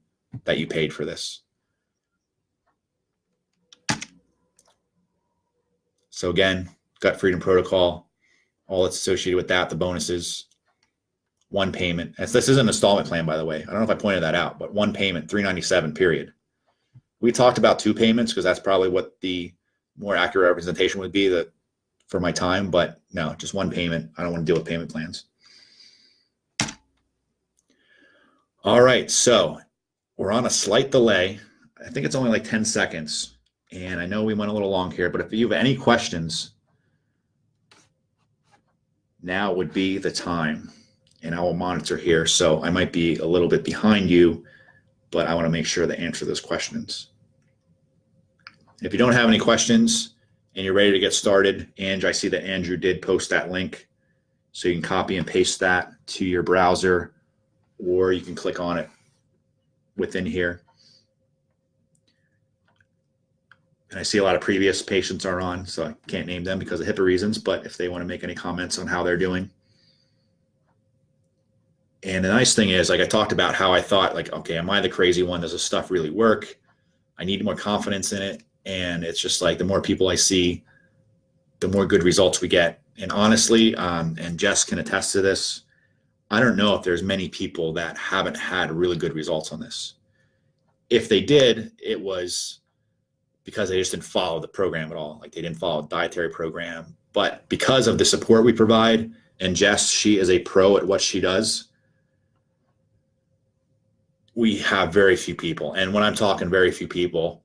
that you paid for this. So again, gut freedom protocol, all that's associated with that, the bonuses, one payment. This isn't an installment plan, by the way. I don't know if I pointed that out, but one payment, $397, period. We talked about 2 payments because that's probably what the more accurate representation would be for my time, but no, just one payment. I don't want to deal with payment plans. All right, so we're on a slight delay. I think it's only like 10 seconds. And I know we went a little long here, but if you have any questions, now would be the time. And I will monitor here. So I might be a little bit behind you, but I want to make sure to answer those questions. If you don't have any questions and you're ready to get started, I see that Andrew did post that link. So you can copy and paste that to your browser, or you can click on it within here. And I see a lot of previous patients are on, so I can't name them because of HIPAA reasons, but if they want to make any comments on how they're doing. And the nice thing is, like I talked about how I thought, like, okay, am I the crazy one? Does this stuff really work? I need more confidence in it. And it's just like the more people I see, the more good results we get. And honestly, and Jess can attest to this, I don't know if there's many people that haven't had really good results on this. If they did, it was because they just didn't follow the program at all. Like they didn't follow a dietary program. But because of the support we provide, and Jess, she is a pro at what she does, we have very few people. And when I'm talking very few people,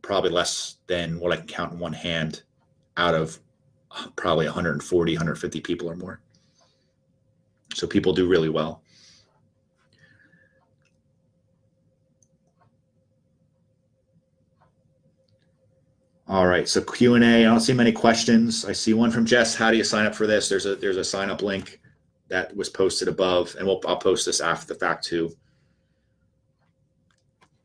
probably less than what I can count in one hand out of probably 140, 150 people or more. So people do really well. All right, so Q&A. I don't see many questions. I see one from Jess. How do you sign up for this? There's a sign up link that was posted above, and I'll post this after the fact too.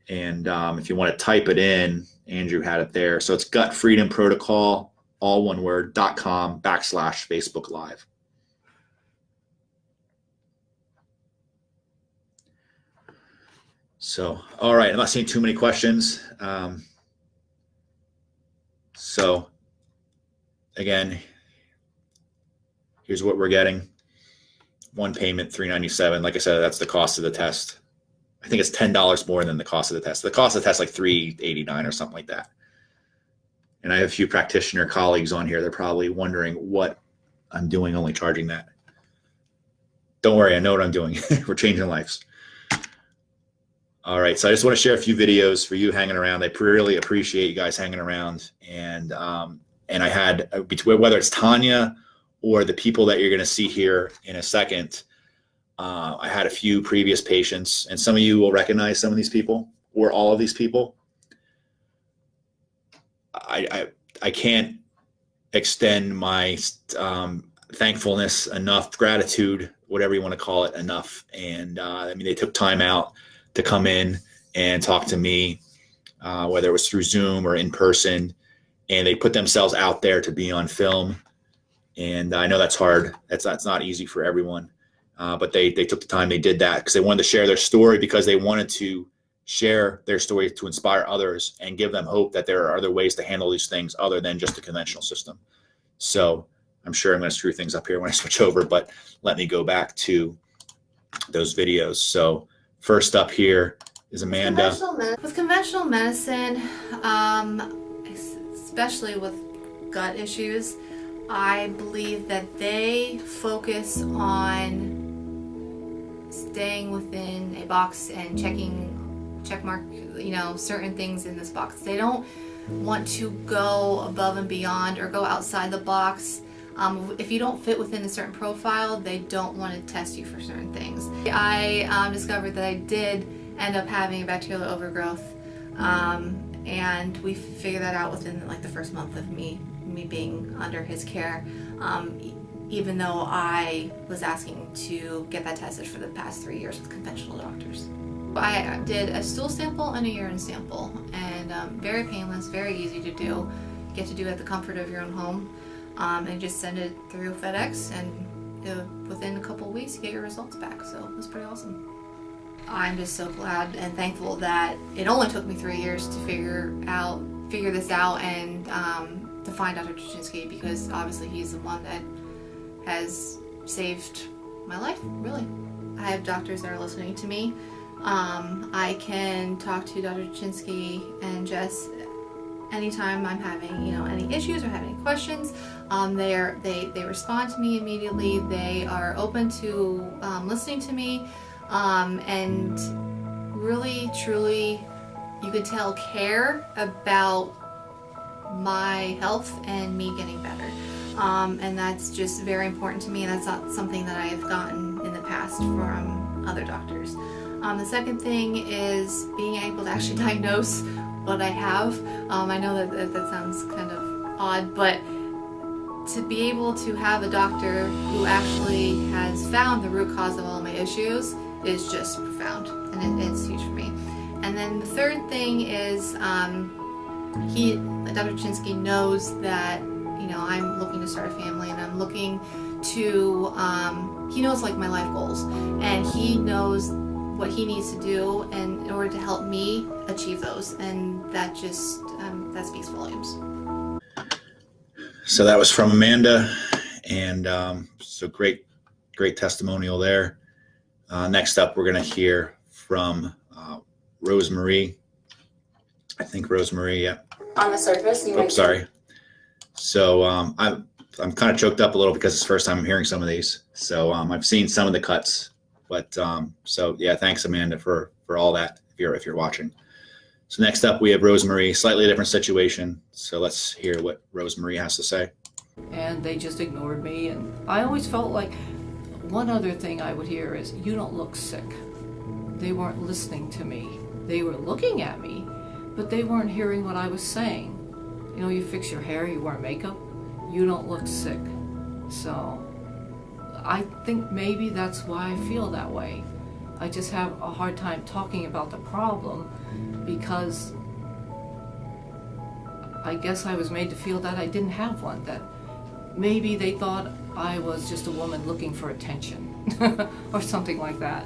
And if you want to type it in, Andrew had it there. So it's Gut Freedom Protocol, all one word, .com/Facebook Live. So, all right, I'm not seeing too many questions. So again, here's what we're getting. One payment, $397. Like I said, that's the cost of the test. I think it's $10 more than the cost of the test. The cost of the test is like $389 or something like that. And I have a few practitioner colleagues on here. They're probably wondering what I'm doing, only charging that. Don't worry, I know what I'm doing. We're changing lives. All right, so I just want to share a few videos for you hanging around. I really appreciate you guys hanging around. And I had, whether it's Tanya or the people that you're going to see here in a second, I had a few previous patients, and some of you will recognize some of these people or all of these people. I can't extend my thankfulness enough, gratitude, whatever you want to call it, enough. And I mean, they took time out to come in and talk to me, whether it was through Zoom or in person, and they put themselves out there to be on film. And I know that's hard. That's not easy for everyone. But they took the time, they did that because they wanted to share their story, because they wanted to share their story to inspire others and give them hope that there are other ways to handle these things other than just the conventional system. So I'm sure I'm going to screw things up here when I switch over, but let me go back to those videos. So first up here is Amanda. With conventional medicine, especially with gut issues, I believe that they focus on staying within a box and checkmark, certain things in this box. They don't want to go above and beyond or go outside the box. If you don't fit within a certain profile, they don't want to test you for certain things. I discovered that I did end up having a bacterial overgrowth, and we figured that out within like the first month of me being under his care, even though I was asking to get that tested for the past 3 years with conventional doctors. I did a stool sample and a urine sample, and very painless, very easy to do. You get to do it at the comfort of your own home, and just send it through FedEx, and within a couple of weeks you get your results back. So it was pretty awesome. I'm just so glad and thankful that it only took me 3 years to figure this out and to find Dr. Jaczynski, because obviously he's the one that has saved my life, really. I have doctors that are listening to me. I can talk to Dr. Jaczynski and Jess anytime I'm having, any issues or have any questions. They respond to me immediately. They are open to listening to me, and really, truly, you can tell care about my health and me getting better. And that's just very important to me, and that's not something that I have gotten in the past from other doctors. The second thing is being able to actually diagnose what I have. I know that sounds kind of odd, but to be able to have a doctor who actually has found the root cause of all my issues is just profound, and it's huge for me. And then the third thing is Dr. Jaczynski knows that I'm looking to start a family, and I'm looking to he knows like my life goals, and he knows what he needs to do in order to help me achieve those, and that just that speaks volumes. So that was from Amanda, and so great testimonial there. Next up, we're going to hear from Rosemarie. I think Rosemarie, yeah. On the surface, you Oh, might. sorry. So I'm kind of choked up a little because it's the first time I'm hearing some of these. So I've seen some of the cuts, but so yeah, thanks Amanda for all that if you're watching. So next up we have Rosemarie, slightly different situation. So let's hear what Rosemarie has to say. And they just ignored me, and I always felt like one other thing I would hear is, "You don't look sick." They weren't listening to me. They were looking at me, but they weren't hearing what I was saying. You know, you fix your hair, you wear makeup, you don't look sick. So I think maybe that's why I feel that way. I just have a hard time talking about the problem because I guess I was made to feel that I didn't have one, that maybe they thought I was just a woman looking for attention or something like that.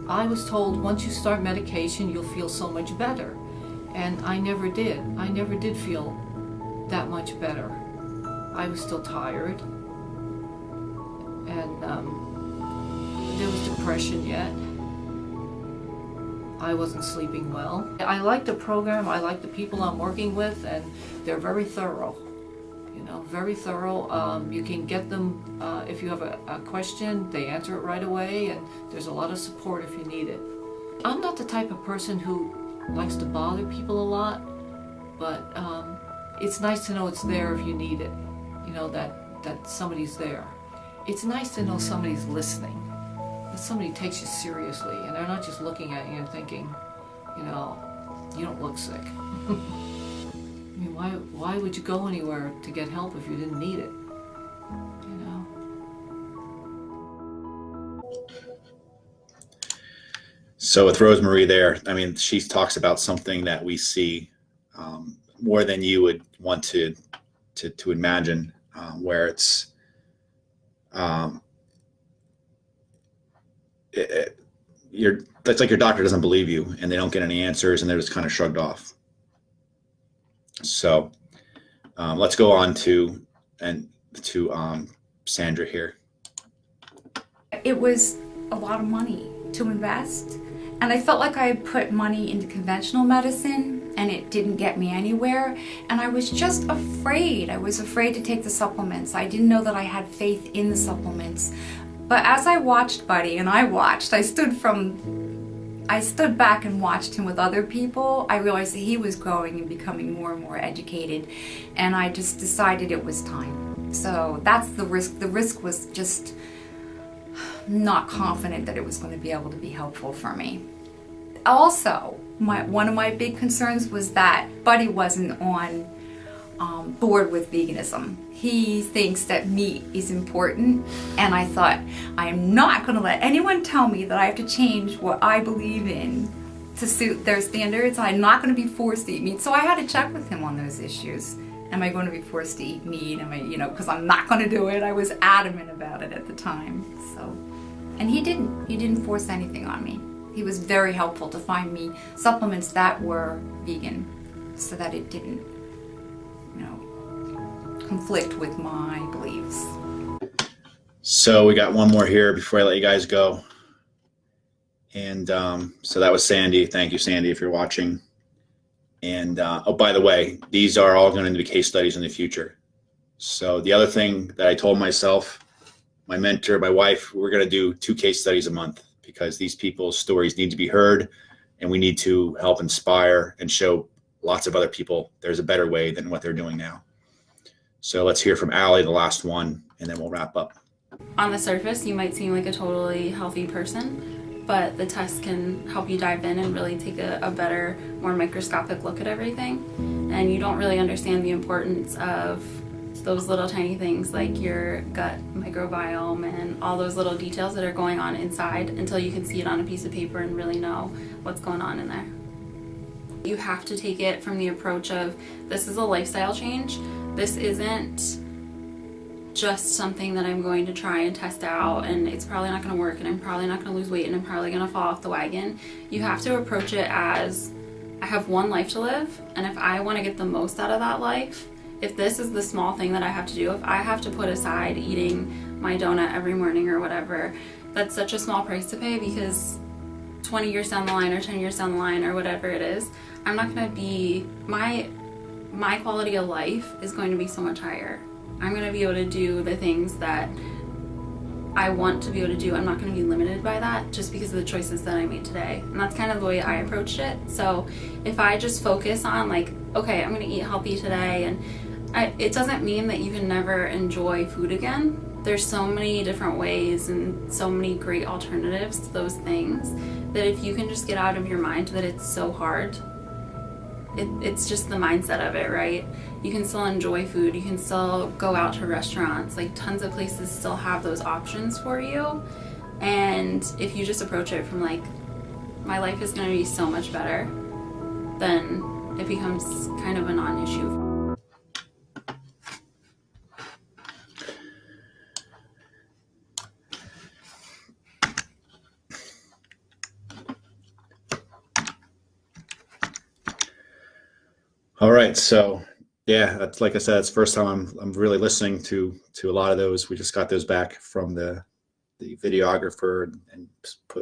I was told once you start medication, you'll feel so much better. And I never did. I never did feel that much better. I was still tired. And there was depression yet. I wasn't sleeping well. I like the program, I like the people I'm working with, and they're very thorough. You know, very thorough. You can get them, if you have a question, they answer it right away, and there's a lot of support if you need it. I'm not the type of person who likes to bother people a lot, but it's nice to know it's there if you need it. You know, that somebody's there. It's nice to know somebody's listening, that somebody takes you seriously, and they're not just looking at you and thinking, you know, you don't look sick. I mean, why would you go anywhere to get help if you didn't need it? You know? So with Rosemarie there, I mean, she talks about something that we see more than you would want to imagine, where it's it's like your doctor doesn't believe you, and they don't get any answers, and they're just kind of shrugged off. So let's go on to Sandra here. It was a lot of money to invest, and I felt like I had put money into conventional medicine and it didn't get me anywhere, and I was just afraid. I was afraid to take the supplements. I didn't know that I had faith in the supplements. But as I watched Buddy, and I stood back and watched him with other people, I realized that he was growing and becoming more and more educated, and I just decided it was time. So that's the risk. The risk was just not confident that it was going to be able to be helpful for me. Also, one of my big concerns was that Buddy wasn't on board with veganism. He thinks that meat is important, and I thought, I am not going to let anyone tell me that I have to change what I believe in to suit their standards. I'm not going to be forced to eat meat. So I had to check with him on those issues. Am I going to be forced to eat meat? Am I, because I'm not going to do it. I was adamant about it at the time. So, and he didn't force anything on me. He was very helpful to find me supplements that were vegan so that it didn't, conflict with my beliefs. So we got one more here before I let you guys go. And so that was Sandy. Thank you, Sandy, if you're watching. And oh, by the way, these are all going to be case studies in the future. So the other thing that I told myself, my mentor, my wife, we're going to do 2 case studies a month, because these people's stories need to be heard, and we need to help inspire and show lots of other people there's a better way than what they're doing now. So let's hear from Allie, the last one, and then we'll wrap up. On the surface, you might seem like a totally healthy person, but the test can help you dive in and really take a better, more microscopic look at everything. And you don't really understand the importance of those little tiny things like your gut microbiome and all those little details that are going on inside until you can see it on a piece of paper and really know what's going on in there. You have to take it from the approach of, this is a lifestyle change. This isn't just something that I'm going to try and test out and it's probably not going to work and I'm probably not going to lose weight and I'm probably going to fall off the wagon. You have to approach it as, I have one life to live, and if I want to get the most out of that life, if this is the small thing that I have to do, if I have to put aside eating my donut every morning or whatever, that's such a small price to pay, because 20 years down the line or 10 years down the line or whatever it is, I'm not going to be, my my quality of life is going to be so much higher. I'm going to be able to do the things that I want to be able to do. I'm not going to be limited by that just because of the choices that I made today. And that's kind of the way I approached it. So if I just focus on like, okay, I'm going to eat healthy today, and it doesn't mean that you can never enjoy food again. There's so many different ways and so many great alternatives to those things that if you can just get out of your mind that it's so hard, it's just the mindset of it, right? You can still enjoy food, you can still go out to restaurants, like tons of places still have those options for you. And if you just approach it from like, my life is going to be so much better, then it becomes kind of a non-issue. All right, so yeah, that's, like I said, it's the first time I'm really listening to a lot of those. We just got those back from the videographer and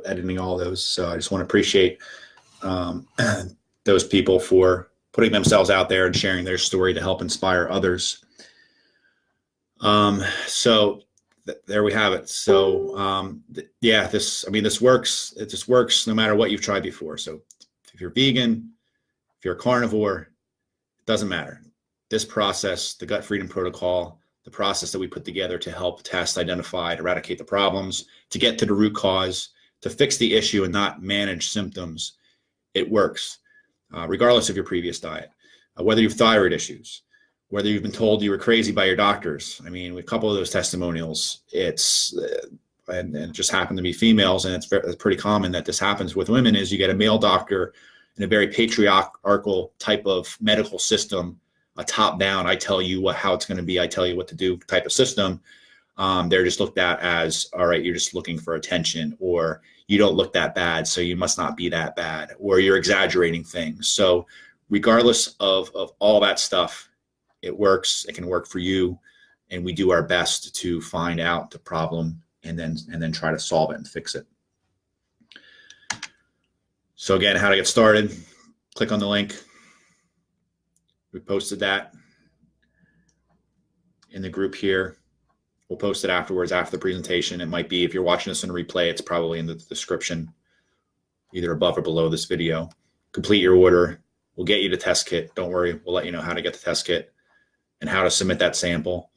editing all those. So I just want to appreciate those people for putting themselves out there and sharing their story to help inspire others. So there we have it. So yeah, this works. It just works no matter what you've tried before. So if you're vegan, if you're a carnivore, doesn't matter. This process, the Gut Freedom Protocol, the process that we put together to help test, identify, eradicate the problems, to get to the root cause, to fix the issue and not manage symptoms, it works, regardless of your previous diet. Whether you have thyroid issues, whether you've been told you were crazy by your doctors. I mean, with a couple of those testimonials, and it just happened to be females, and it's pretty common that this happens with women, is you get a male doctor in a very patriarchal type of medical system, a top-down, I tell you how it's going to be, I tell you what to do type of system. They're just looked at as, all right, you're just looking for attention, or you don't look that bad, so you must not be that bad, or you're exaggerating things. So regardless of all that stuff, it works. It can work for you, and we do our best to find out the problem and then try to solve it and fix it. So again, how to get started, click on the link. We posted that in the group here. We'll post it afterwards, after the presentation. It might be, if you're watching this in a replay, it's probably in the description, either above or below this video. Complete your order. We'll get you the test kit. Don't worry. We'll let you know how to get the test kit and how to submit that sample.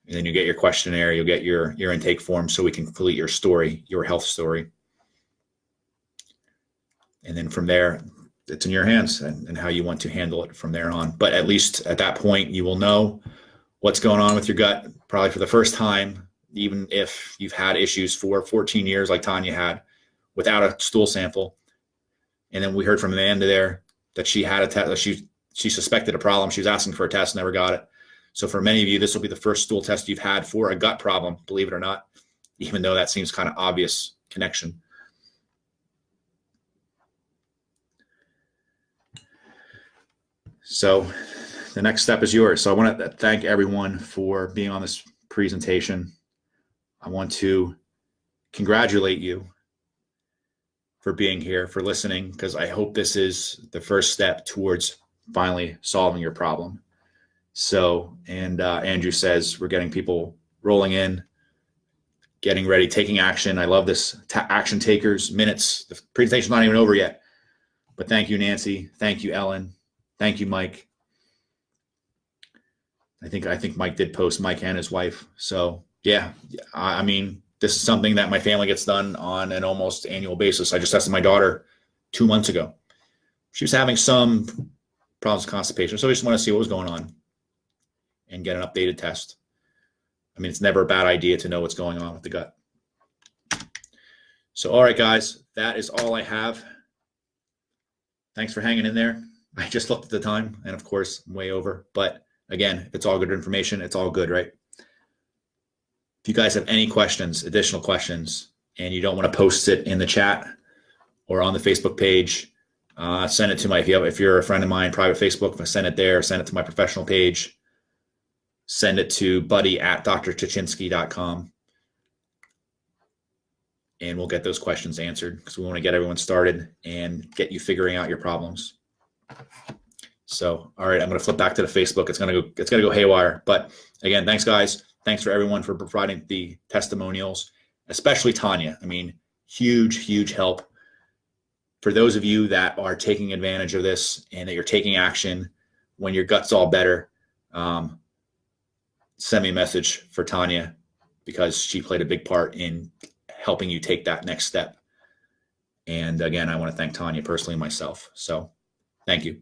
And then you get your questionnaire. You'll get your intake form so we can complete your story, your health story. And then from there, it's in your hands and how you want to handle it from there on. But at least at that point, you will know what's going on with your gut, probably for the first time, even if you've had issues for 14 years like Tanya had without a stool sample. And then we heard from Amanda there that she had a test. She suspected a problem. She was asking for a test, never got it. So for many of you, this will be the first stool test you've had for a gut problem, believe it or not, even though that seems kind of obvious connection. So the next step is yours. So I want to thank everyone for being on this presentation. I want to congratulate you for being here, for listening, because I hope this is the first step towards finally solving your problem. So, and Andrew says we're getting people rolling in, getting ready, taking action. I love this, action takers, minutes. The presentation's not even over yet. But thank you, Nancy. Thank you, Ellen. Thank you, Mike. I think Mike did post, Mike and his wife. So yeah, I mean, this is something that my family gets done on an almost annual basis. I just tested my daughter 2 months ago. She was having some problems with constipation. So I just want to see what was going on and get an updated test. I mean, it's never a bad idea to know what's going on with the gut. So, all right, guys, that is all I have. Thanks for hanging in there. I just looked at the time, and of course, I'm way over. But again, if it's all good information, it's all good, right? If you guys have any questions, additional questions, and you don't want to post it in the chat or on the Facebook page, send it to my, if you're a friend of mine, private Facebook, if I send it there, send it to my professional page, send it to buddy@drtuchinski.com. And we'll get those questions answered because we want to get everyone started and get you figuring out your problems. So, all right, I'm going to flip back to the Facebook. It's going to go haywire. But again, thanks guys. Thanks for everyone for providing the testimonials, especially Tanya. I mean, huge help. For those of you that are taking advantage of this and that you're taking action when your gut's all better, send me a message for Tanya, because she played a big part in helping you take that next step. And again, I want to thank Tanya personally myself. So thank you.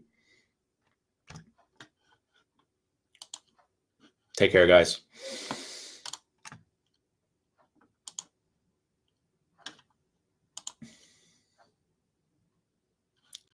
Take care, guys.